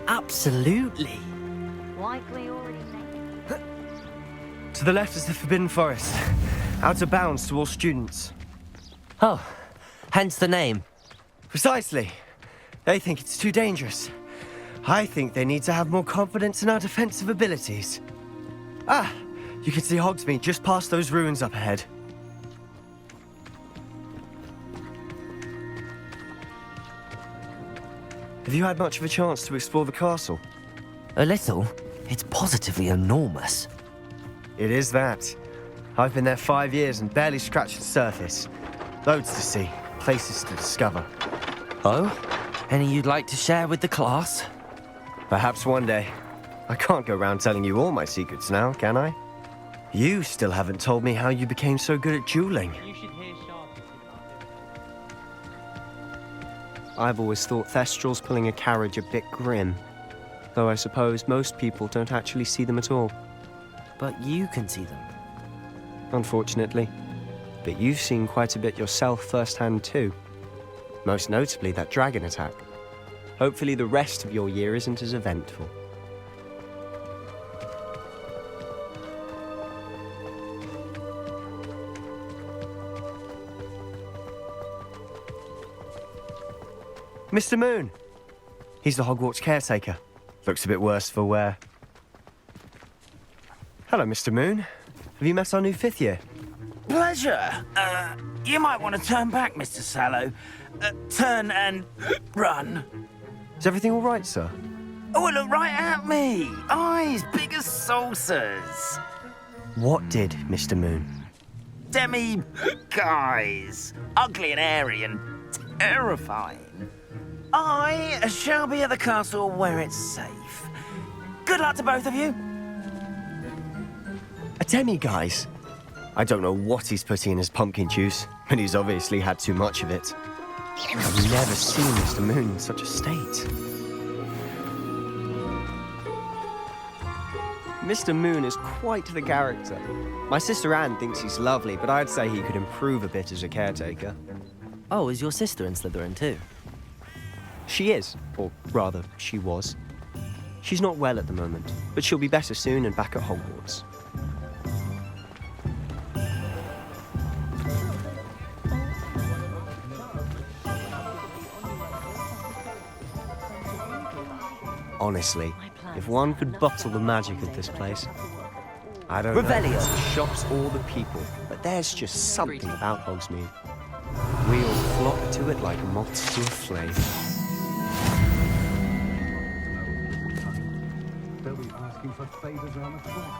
Absolutely. Likely already made. To the left is the Forbidden Forest. Out of bounds to all students. Oh, hence the name. Precisely. They think it's too dangerous. I think they need to have more confidence in our defensive abilities. Ah, you can see Hogsmeade just past those ruins up ahead. Have you had much of a chance to explore the castle? A little. It's positively enormous. It is that. I've been there 5 years and barely scratched the surface. Loads to see, places to discover. Oh? Any you'd like to share with the class? Perhaps one day. I can't go around telling you all my secrets now, can I? You still haven't told me how you became so good at dueling. You should hear Sharp. I've always thought Thestrals pulling a carriage a bit grim. Though I suppose most people don't actually see them at all. But you can see them. Unfortunately. But you've seen quite a bit yourself firsthand too. Most notably that dragon attack. Hopefully the rest of your year isn't as eventful. Mr. Moon! He's the Hogwarts caretaker. Looks a bit worse for wear. Hello, Mr. Moon. Have you met our new 5th year? Pleasure. You might want to turn back, Mr. Sallow. Turn and run. Is everything all right, sir? Oh, look right at me. Eyes big as saucers. What did, Mr. Moon? Guys. Ugly and airy and terrifying. I shall be at the castle where it's safe. Good luck to both of you. A demi-guise? I don't know what he's putting in his pumpkin juice, but he's obviously had too much of it. I've never seen Mr. Moon in such a state. Mr. Moon is quite the character. My sister Anne thinks he's lovely, but I'd say he could improve a bit as a caretaker. Oh, is your sister in Slytherin too? She is, or rather, she was. She's not well at the moment, but she'll be better soon and back at Hogwarts. Honestly, if one could bottle the magic of this place. I don't know if it's the shops or the people, but there's just something about Hogsmeade. We all flock to it like moths to a flame. They'll be asking for favors around the corner.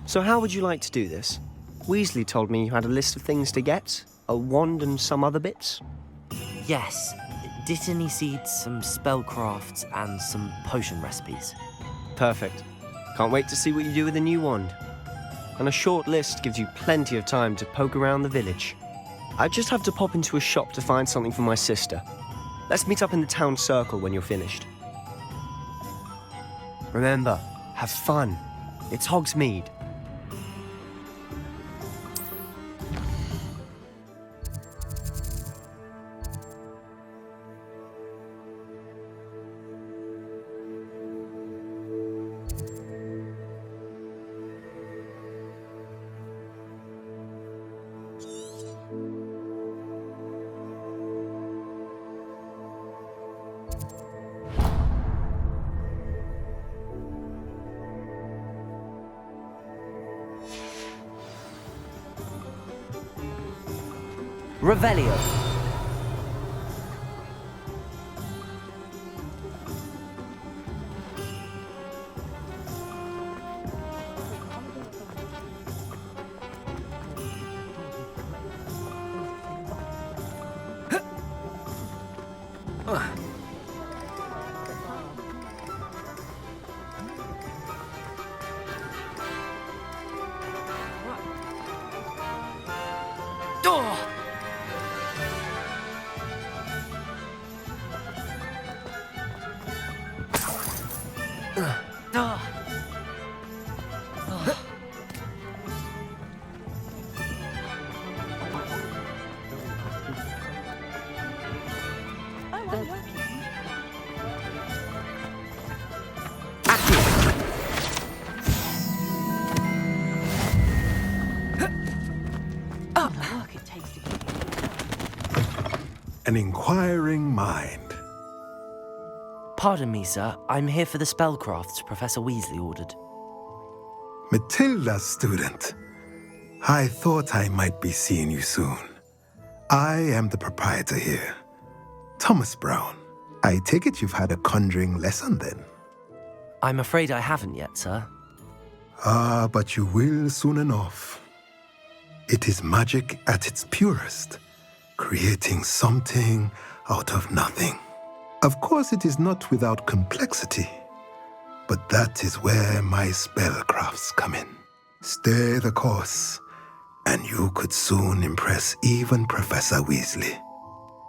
So how would you like to do this? Weasley told me you had a list of things to get, a wand and some other bits. Yes. Dittany seeds, some spellcrafts, and some potion recipes. Perfect. Can't wait to see what you do with the new wand. And a short list gives you plenty of time to poke around the village. I just have to pop into a shop to find something for my sister. Let's meet up in the town circle when you're finished. Remember, have fun. It's Hogsmeade. Revelio. an inquiring mind. Pardon me, sir. I'm here for the spellcrafts Professor Weasley ordered. Matilda's student. I thought I might be seeing you soon. I am the proprietor here, Thomas Brown. I take it you've had a conjuring lesson then? I'm afraid I haven't yet, sir. Ah, but you will soon enough. It is magic at its purest, creating something out of nothing. Of course, it is not without complexity, but that is where my spellcrafts come in. Stay the course, and you could soon impress even Professor Weasley.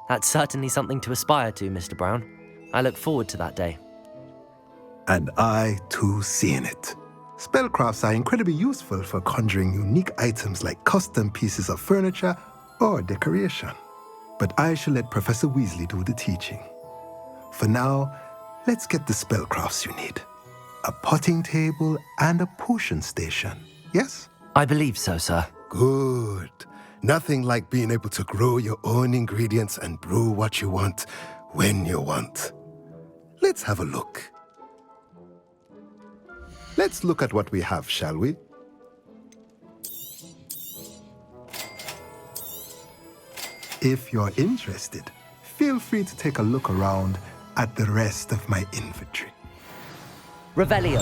That's certainly something to aspire to, Mr. Brown. I look forward to that day. And I, too, see in it. Spellcrafts are incredibly useful for conjuring unique items like custom pieces of furniture or decoration. But I shall let Professor Weasley do the teaching. For now, let's get the spellcrafts you need. A potting table and a potion station, yes? I believe so, sir. Good. Nothing like being able to grow your own ingredients and brew what you want when you want. Let's have a look. Let's look at what we have, shall we? If you're interested, feel free to take a look around at the rest of my inventory. Revelio.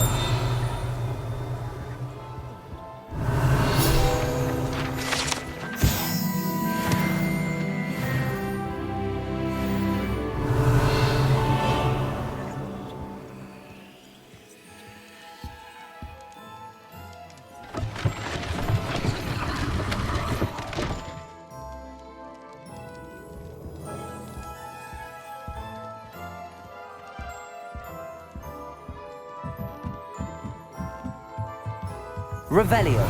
Revelio.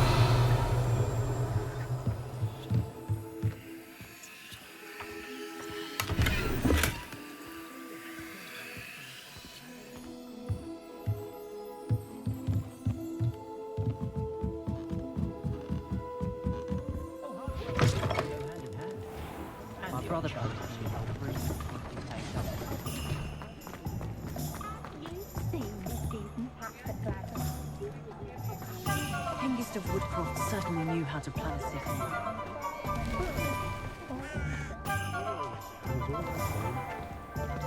My brother Hengist of Woodcroft certainly knew how to plan a city.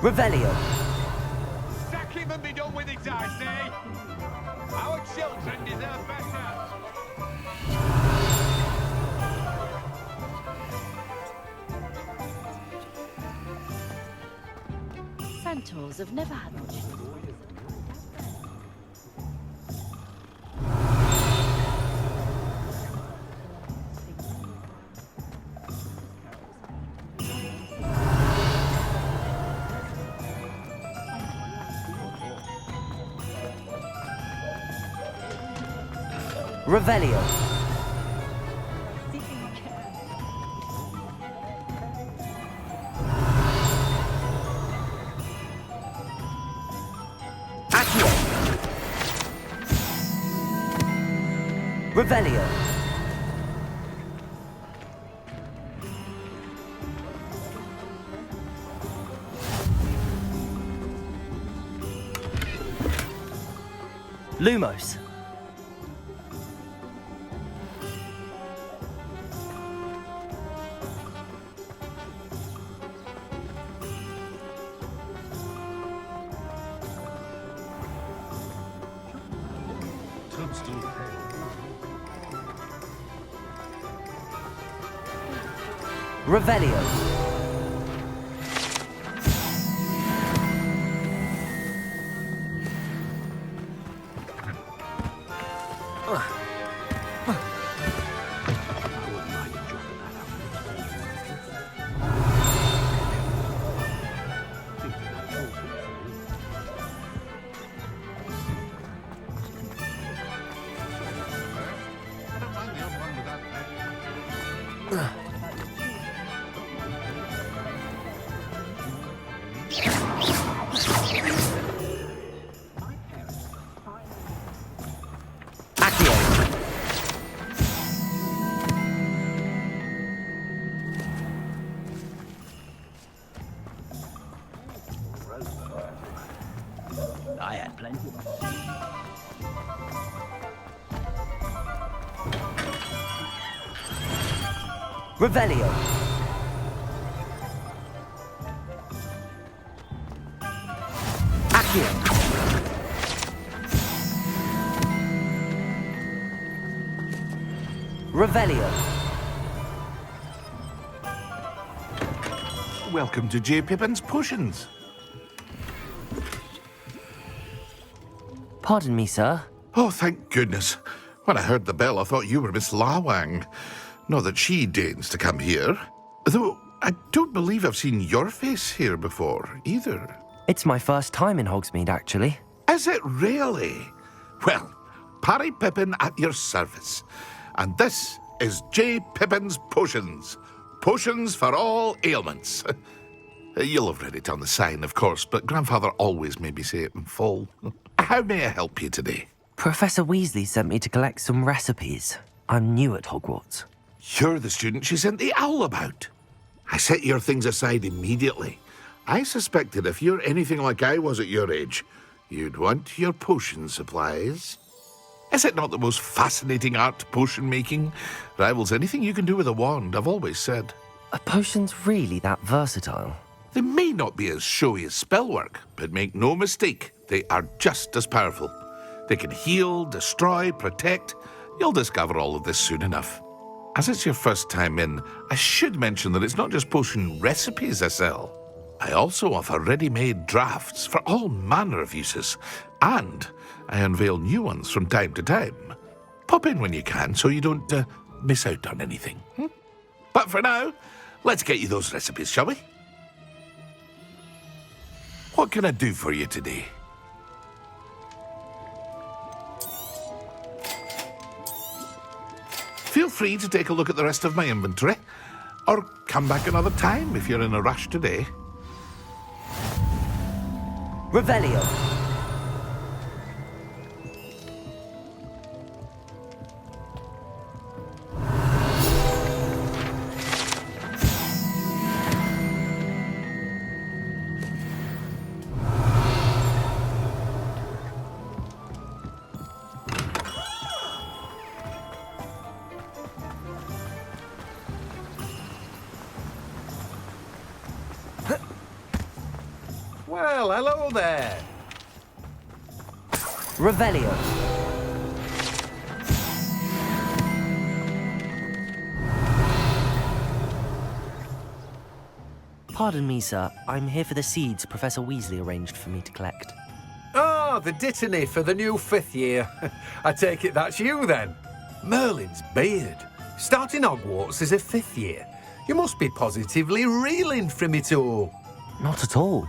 Revelio. Sack him and be done with it, I say. Our children deserve better. Centaurs have never had much. Revelio. Accio. Revelio. Lumos. Revelio. Accio. Revelio. Accio. Revelio. Welcome to J. Pippin's Potions. Pardon me, sir. Oh, thank goodness. When I heard the bell, I thought you were Miss Lawang. Not that she deigns to come here. Though I don't believe I've seen your face here before, either. It's my first time in Hogsmeade, actually. Is it really? Well, Parry Pippin at your service. And this is J. Pippin's Potions. Potions for all ailments. You'll have read it on the sign, of course, but Grandfather always made me say it in full. How may I help you today? Professor Weasley sent me to collect some recipes. I'm new at Hogwarts. You're the student she sent the owl about. I set your things aside immediately. I suspected if you're anything like I was at your age, you'd want your potion supplies. Is it not the most fascinating art, potion making? Rivals anything you can do with a wand, I've always said. Are potions really that versatile? They may not be as showy as spellwork, but make no mistake, they are just as powerful. They can heal, destroy, protect. You'll discover all of this soon enough. As it's your first time in, I should mention that it's not just potion recipes I sell. I also offer ready-made drafts for all manner of uses, and I unveil new ones from time to time. Pop in when you can so you don't miss out on anything. But for now, let's get you those recipes, shall we? What can I do for you today? Feel free to take a look at the rest of my inventory, or come back another time if you're in a rush today. Revelio. Well, hello there. Revelio. Pardon me, sir. I'm here for the seeds Professor Weasley arranged for me to collect. Ah, the dittany for the new 5th year. I take it that's you, then. Merlin's beard. Starting Hogwarts as a 5th year. You must be positively reeling from it all. Not at all.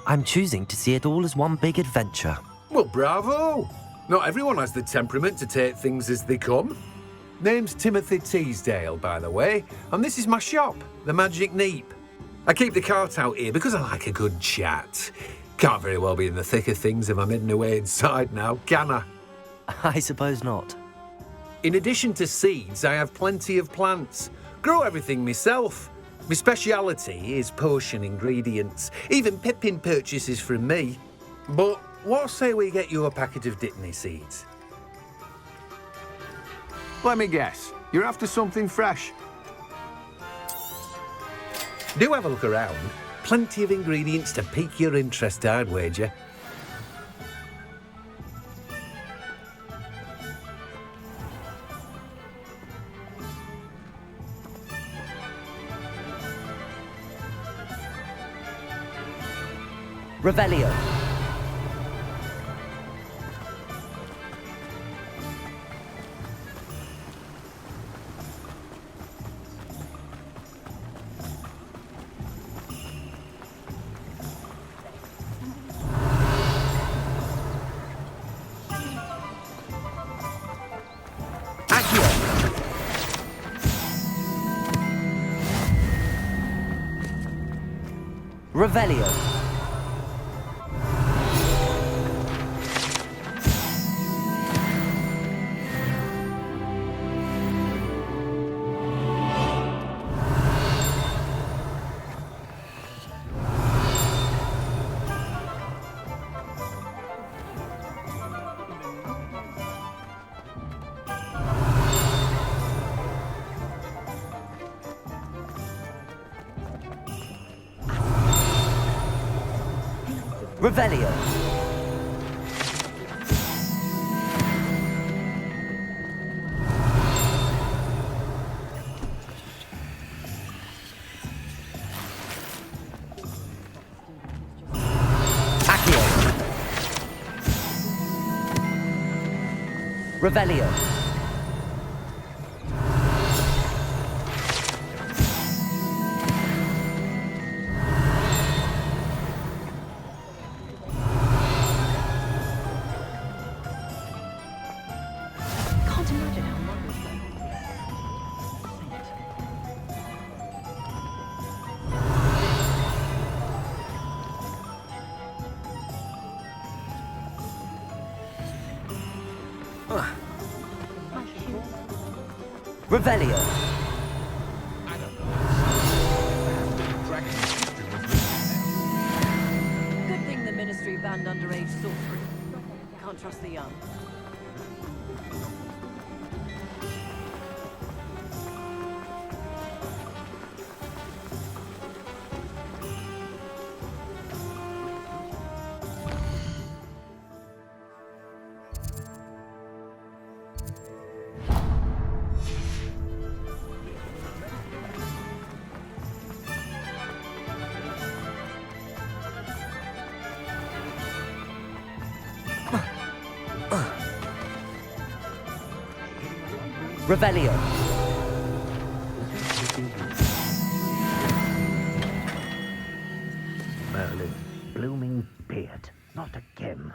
I'm choosing to see it all as one big adventure. Well, bravo. Not everyone has the temperament to take things as they come. Name's Timothy Teasdale, by the way, and this is my shop, the Magic Neep. I keep the cart out here because I like a good chat. Can't very well be in the thick of things if I'm hidden away inside now, can I? I suppose not. In addition to seeds, I have plenty of plants. Grow everything myself. My speciality is potion ingredients. Even Pippin purchases from me. But what say we get you a packet of dittany seeds? Let me guess. You're after something fresh. Do have a look around. Plenty of ingredients to pique your interest, I'd wager. Revelio. Revelio. Revelio. Revelio. Can't imagine how much. Revelio. Good thing the Ministry banned underage sorcery. Can't trust the young. Revelio. Merlin, blooming beard, not again.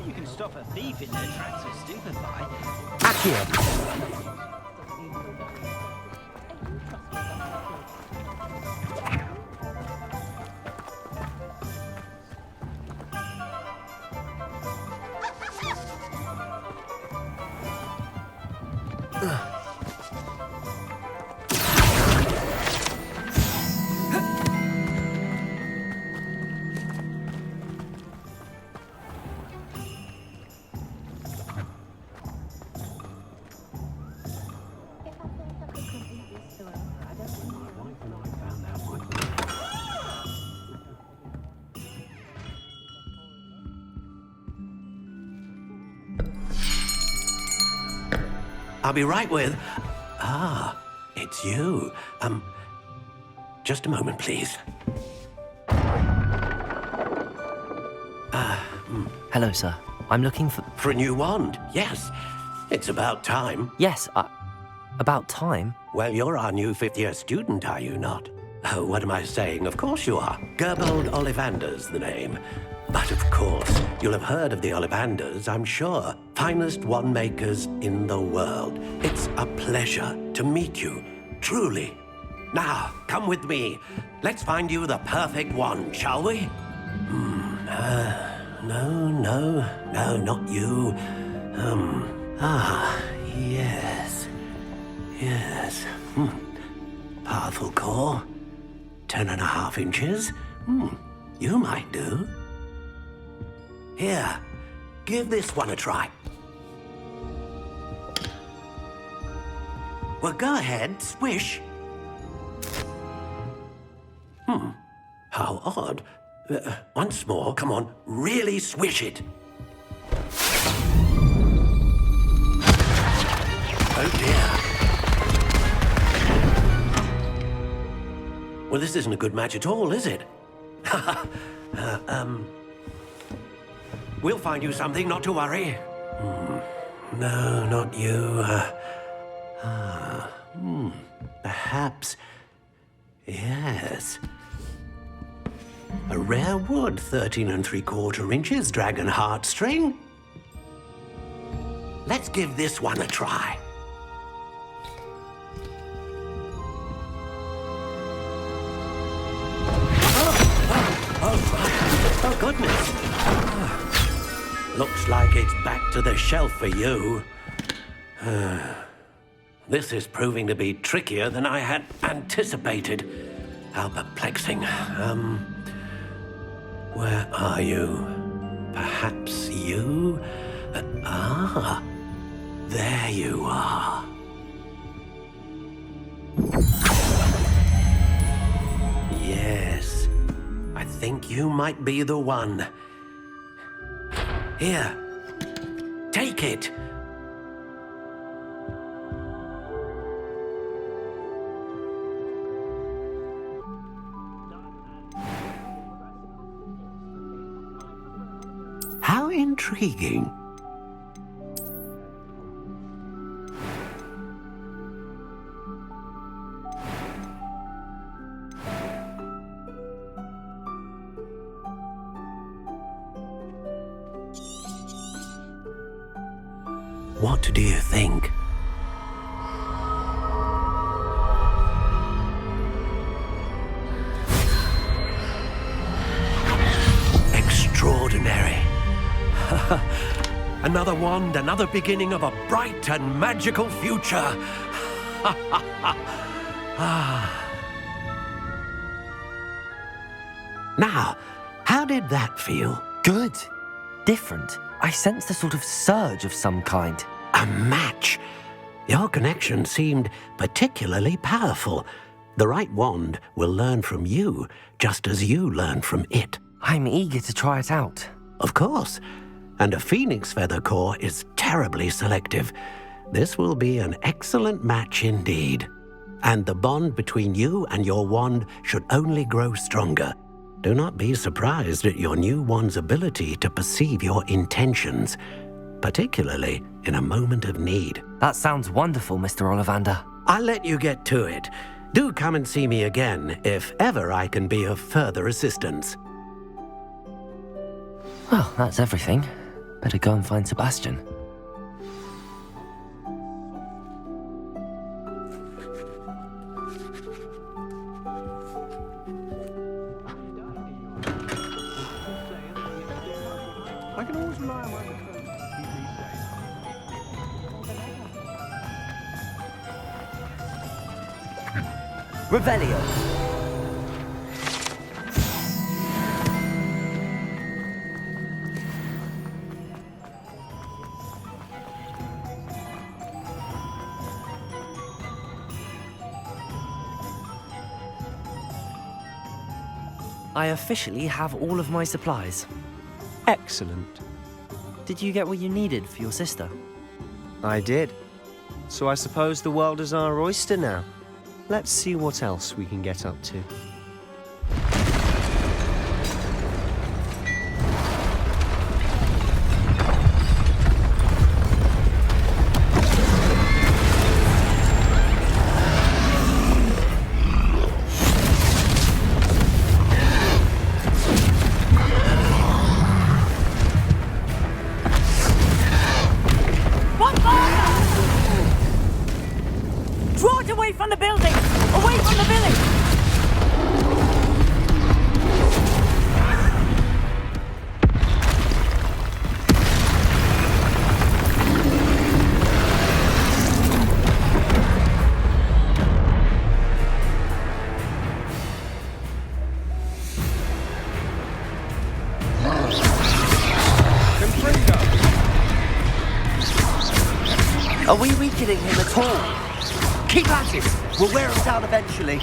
You can stop a thief in their tracks or stupefy. Accio. I'll be right with... Ah, it's you. Just a moment, please. Hello, sir. I'm looking for... For a new wand, yes. It's about time. Yes, about time? Well, you're our new fifth-year student, are you not? Oh, what am I saying? Of course you are. Gerbold Ollivander's the name. But of course, you'll have heard of the Ollivanders, I'm sure. Finest wand makers in the world. It's a pleasure to meet you, truly. Now, come with me. Let's find you the perfect wand, shall we? No, not you. Yes. Powerful core. 10.5 inches. You might do. Here, give this one a try. Well, go ahead, swish. How odd. Once more, come on, really swish it. Oh dear. Well, this isn't a good match at all, is it? We'll find you something, not to worry. No, not you. Perhaps. Yes. A rare wood, 13 3/4 inches, dragon heartstring. Let's give this one a try. Oh, goodness. Looks like it's back to the shelf for you. This is proving to be trickier than I had anticipated. How perplexing. Where are you? Perhaps you? There you are. Yes, I think you might be the one. Here, take it. How intriguing. What do you think? Extraordinary. Another wand, another beginning of a bright and magical future. Now, how did that feel? Good. Different. I sensed a sort of surge of some kind. A match? Your connection seemed particularly powerful. The right wand will learn from you, just as you learn from it. I'm eager to try it out. Of course. And a phoenix feather core is terribly selective. This will be an excellent match indeed. And the bond between you and your wand should only grow stronger. Do not be surprised at your new wand's ability to perceive your intentions, particularly in a moment of need. That sounds wonderful, Mr. Ollivander. I'll let you get to it. Do come and see me again if ever I can be of further assistance. Well, that's everything. Better go and find Sebastian. I can always rely on my Revelio. I officially have all of my supplies. Excellent. Did you get what you needed for your sister? I did. So I suppose the world is our oyster now. Let's see what else we can get up to. Draw it away from the building! Away from the village! Are we weakening him at all? Keep at it! We'll wear him down eventually.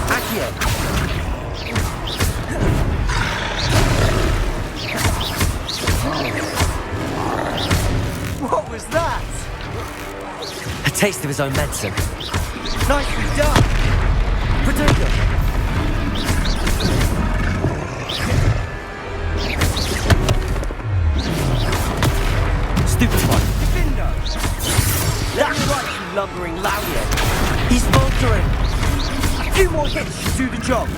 Accio! What was that? A taste of his own medicine. Nicely done! Protego! Stupefied. That's right, you lumbering loudhead. He's faltering. A few more hits should do the job.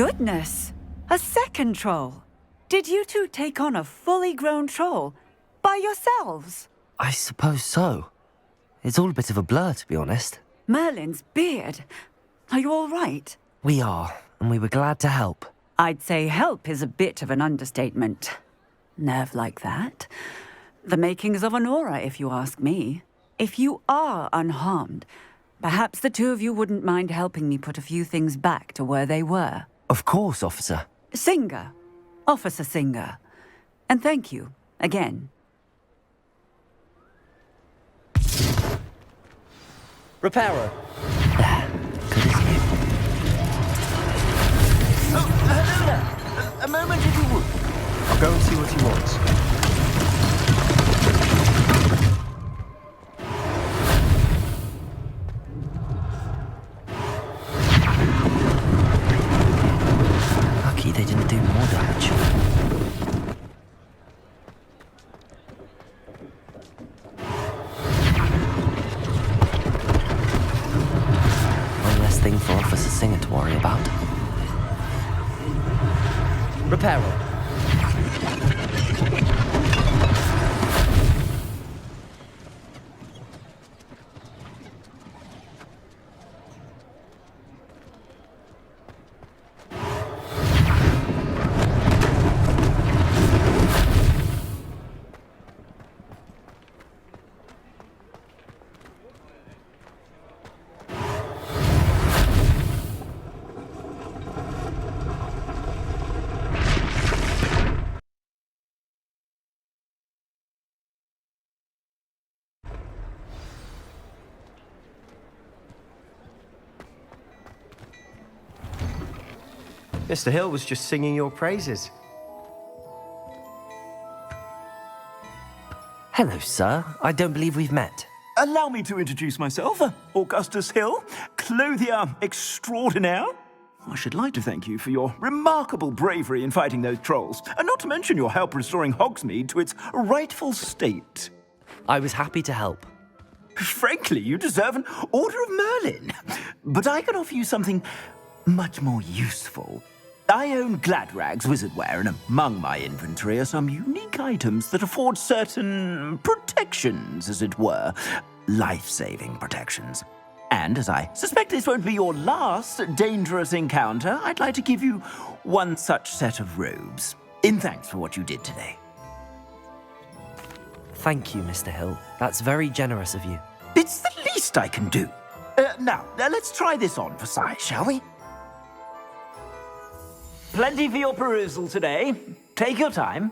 Goodness! A second troll! Did you two take on a fully grown troll by yourselves? I suppose so. It's all a bit of a blur, to be honest. Merlin's beard. Are you all right? We are, and we were glad to help. I'd say help is a bit of an understatement. Nerve like that. The makings of an aura, if you ask me. If you are unharmed, perhaps the two of you wouldn't mind helping me put a few things back to where they were. Of course, officer. Singer. Officer Singer. And thank you, again. Reparo. Good as you. Oh, hello there. A moment if you would. I'll go and see what he wants. Lucky they didn't do more damage. One less thing for Officer Singer to worry about. Reparo. Mr. Hill was just singing your praises. Hello, sir. I don't believe we've met. Allow me to introduce myself, Augustus Hill, clothier extraordinaire. I should like to thank you for your remarkable bravery in fighting those trolls, and not to mention your help restoring Hogsmeade to its rightful state. I was happy to help. Frankly, you deserve an Order of Merlin. But I can offer you something much more useful. I own Gladrag's wizardware, and among my inventory are some unique items that afford certain protections, as it were. Life-saving protections. And as I suspect this won't be your last dangerous encounter, I'd like to give you one such set of robes, in thanks for what you did today. Thank you, Mr. Hill. That's very generous of you. It's the least I can do. Now, let's try this on for size, shall we? Plenty for your perusal today. Take your time.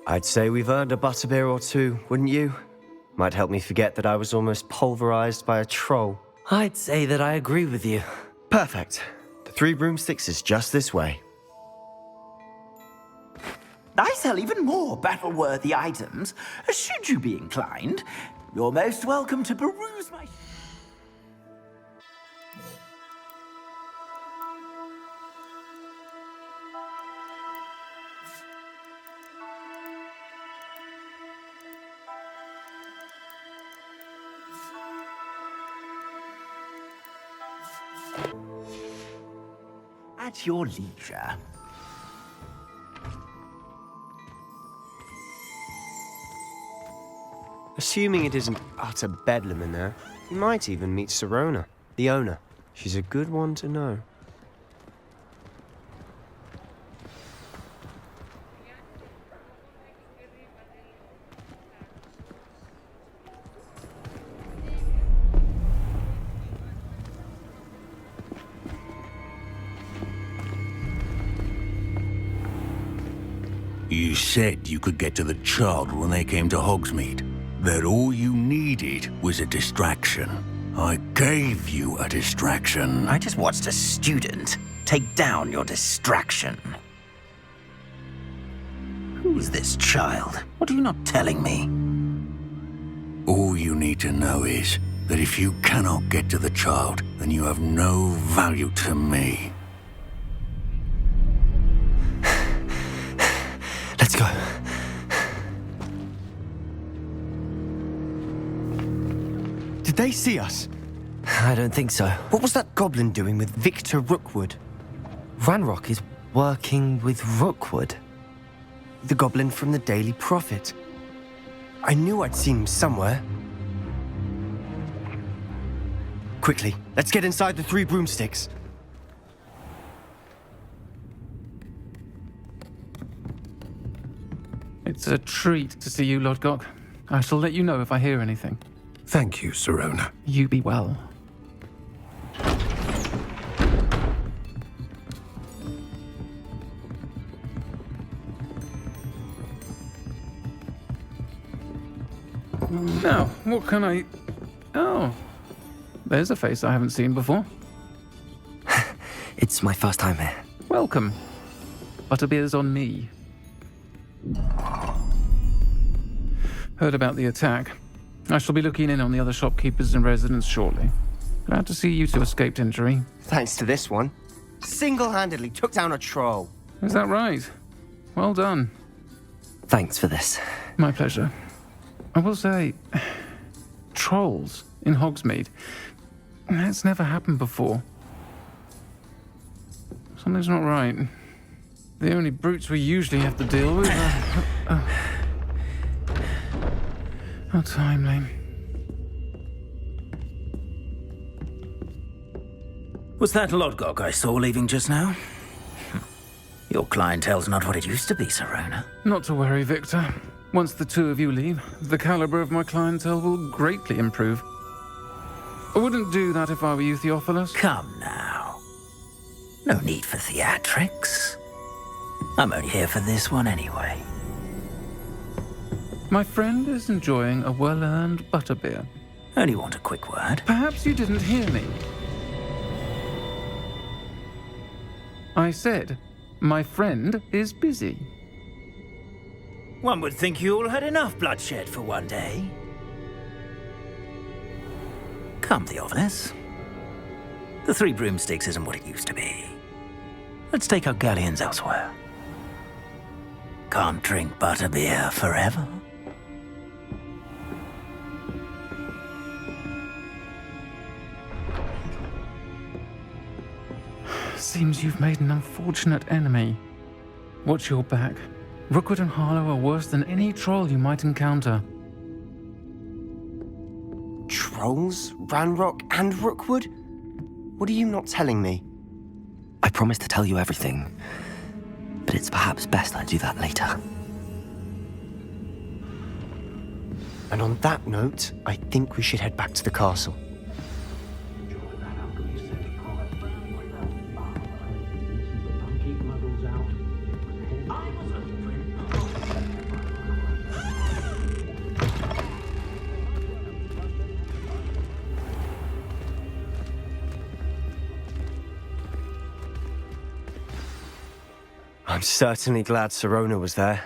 I'd say we've earned a butterbeer or two, wouldn't you? Might help me forget that I was almost pulverized by a troll. I'd say that I agree with you. Perfect. The Three Broomsticks is just this way. I sell even more battle-worthy items. Should you be inclined, you're most welcome to peruse my... At your leisure. Assuming it isn't utter bedlam in there, you might even meet Serona, the owner. She's a good one to know. You said you could get to the child when they came to Hogsmeade. That all you needed was a distraction. I gave you a distraction. I just watched a student take down your distraction. Who Who's this child? What are you not telling me? All you need to know is that if you cannot get to the child, then you have no value to me. Let's go. Did they see us? I don't think so. What was that goblin doing with Victor Rookwood? Ranrock is working with Rookwood. The goblin from the Daily Prophet. I knew I'd seen him somewhere. Quickly, let's get inside the Three Broomsticks. It's a treat to see you, Lodgok. I shall let you know if I hear anything. Thank you, Sirona. You be well. Now, what can I... Oh, there's a face I haven't seen before. It's my first time here. Welcome. Butterbeer's on me. Heard about the attack. I shall be looking in on the other shopkeepers and residents shortly. Glad to see you two escaped injury. Thanks to this one. Single-handedly took down a troll. Is that right? Well done. Thanks for this. My pleasure. I will say, trolls in Hogsmeade. That's never happened before. Something's not right. The only brutes we usually have to deal with are... How timely. Was that Lodgok I saw leaving just now? Your clientele's not what it used to be, Sirona. Not to worry, Victor. Once the two of you leave, the caliber of my clientele will greatly improve. I wouldn't do that if I were you, Theophilus. Come now. No need for theatrics. I'm only here for this one anyway. My friend is enjoying a well-earned butterbeer. Only want a quick word. Perhaps you didn't hear me. I said, my friend is busy. One would think you all had enough bloodshed for one day. Come, Theophilus. The Three Broomsticks isn't what it used to be. Let's take our galleons elsewhere. Can't drink butterbeer forever. Seems you've made an unfortunate enemy. Watch your back. Rookwood and Harlow are worse than any troll you might encounter. Trolls? Ranrock and Rookwood? What are you not telling me? I promised to tell you everything, but it's perhaps best I do that later. And on that note, I think we should head back to the castle. I'm certainly glad Sirona was there.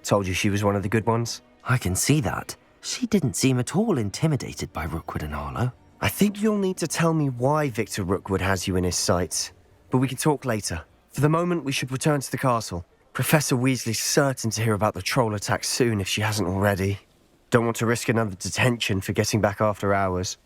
Told you she was one of the good ones. I can see that. She didn't seem at all intimidated by Rookwood and Harlow. I think you'll need to tell me why Victor Rookwood has you in his sights. But we can talk later. For the moment, we should return to the castle. Professor Weasley's certain to hear about the troll attack soon if she hasn't already. Don't want to risk another detention for getting back after hours.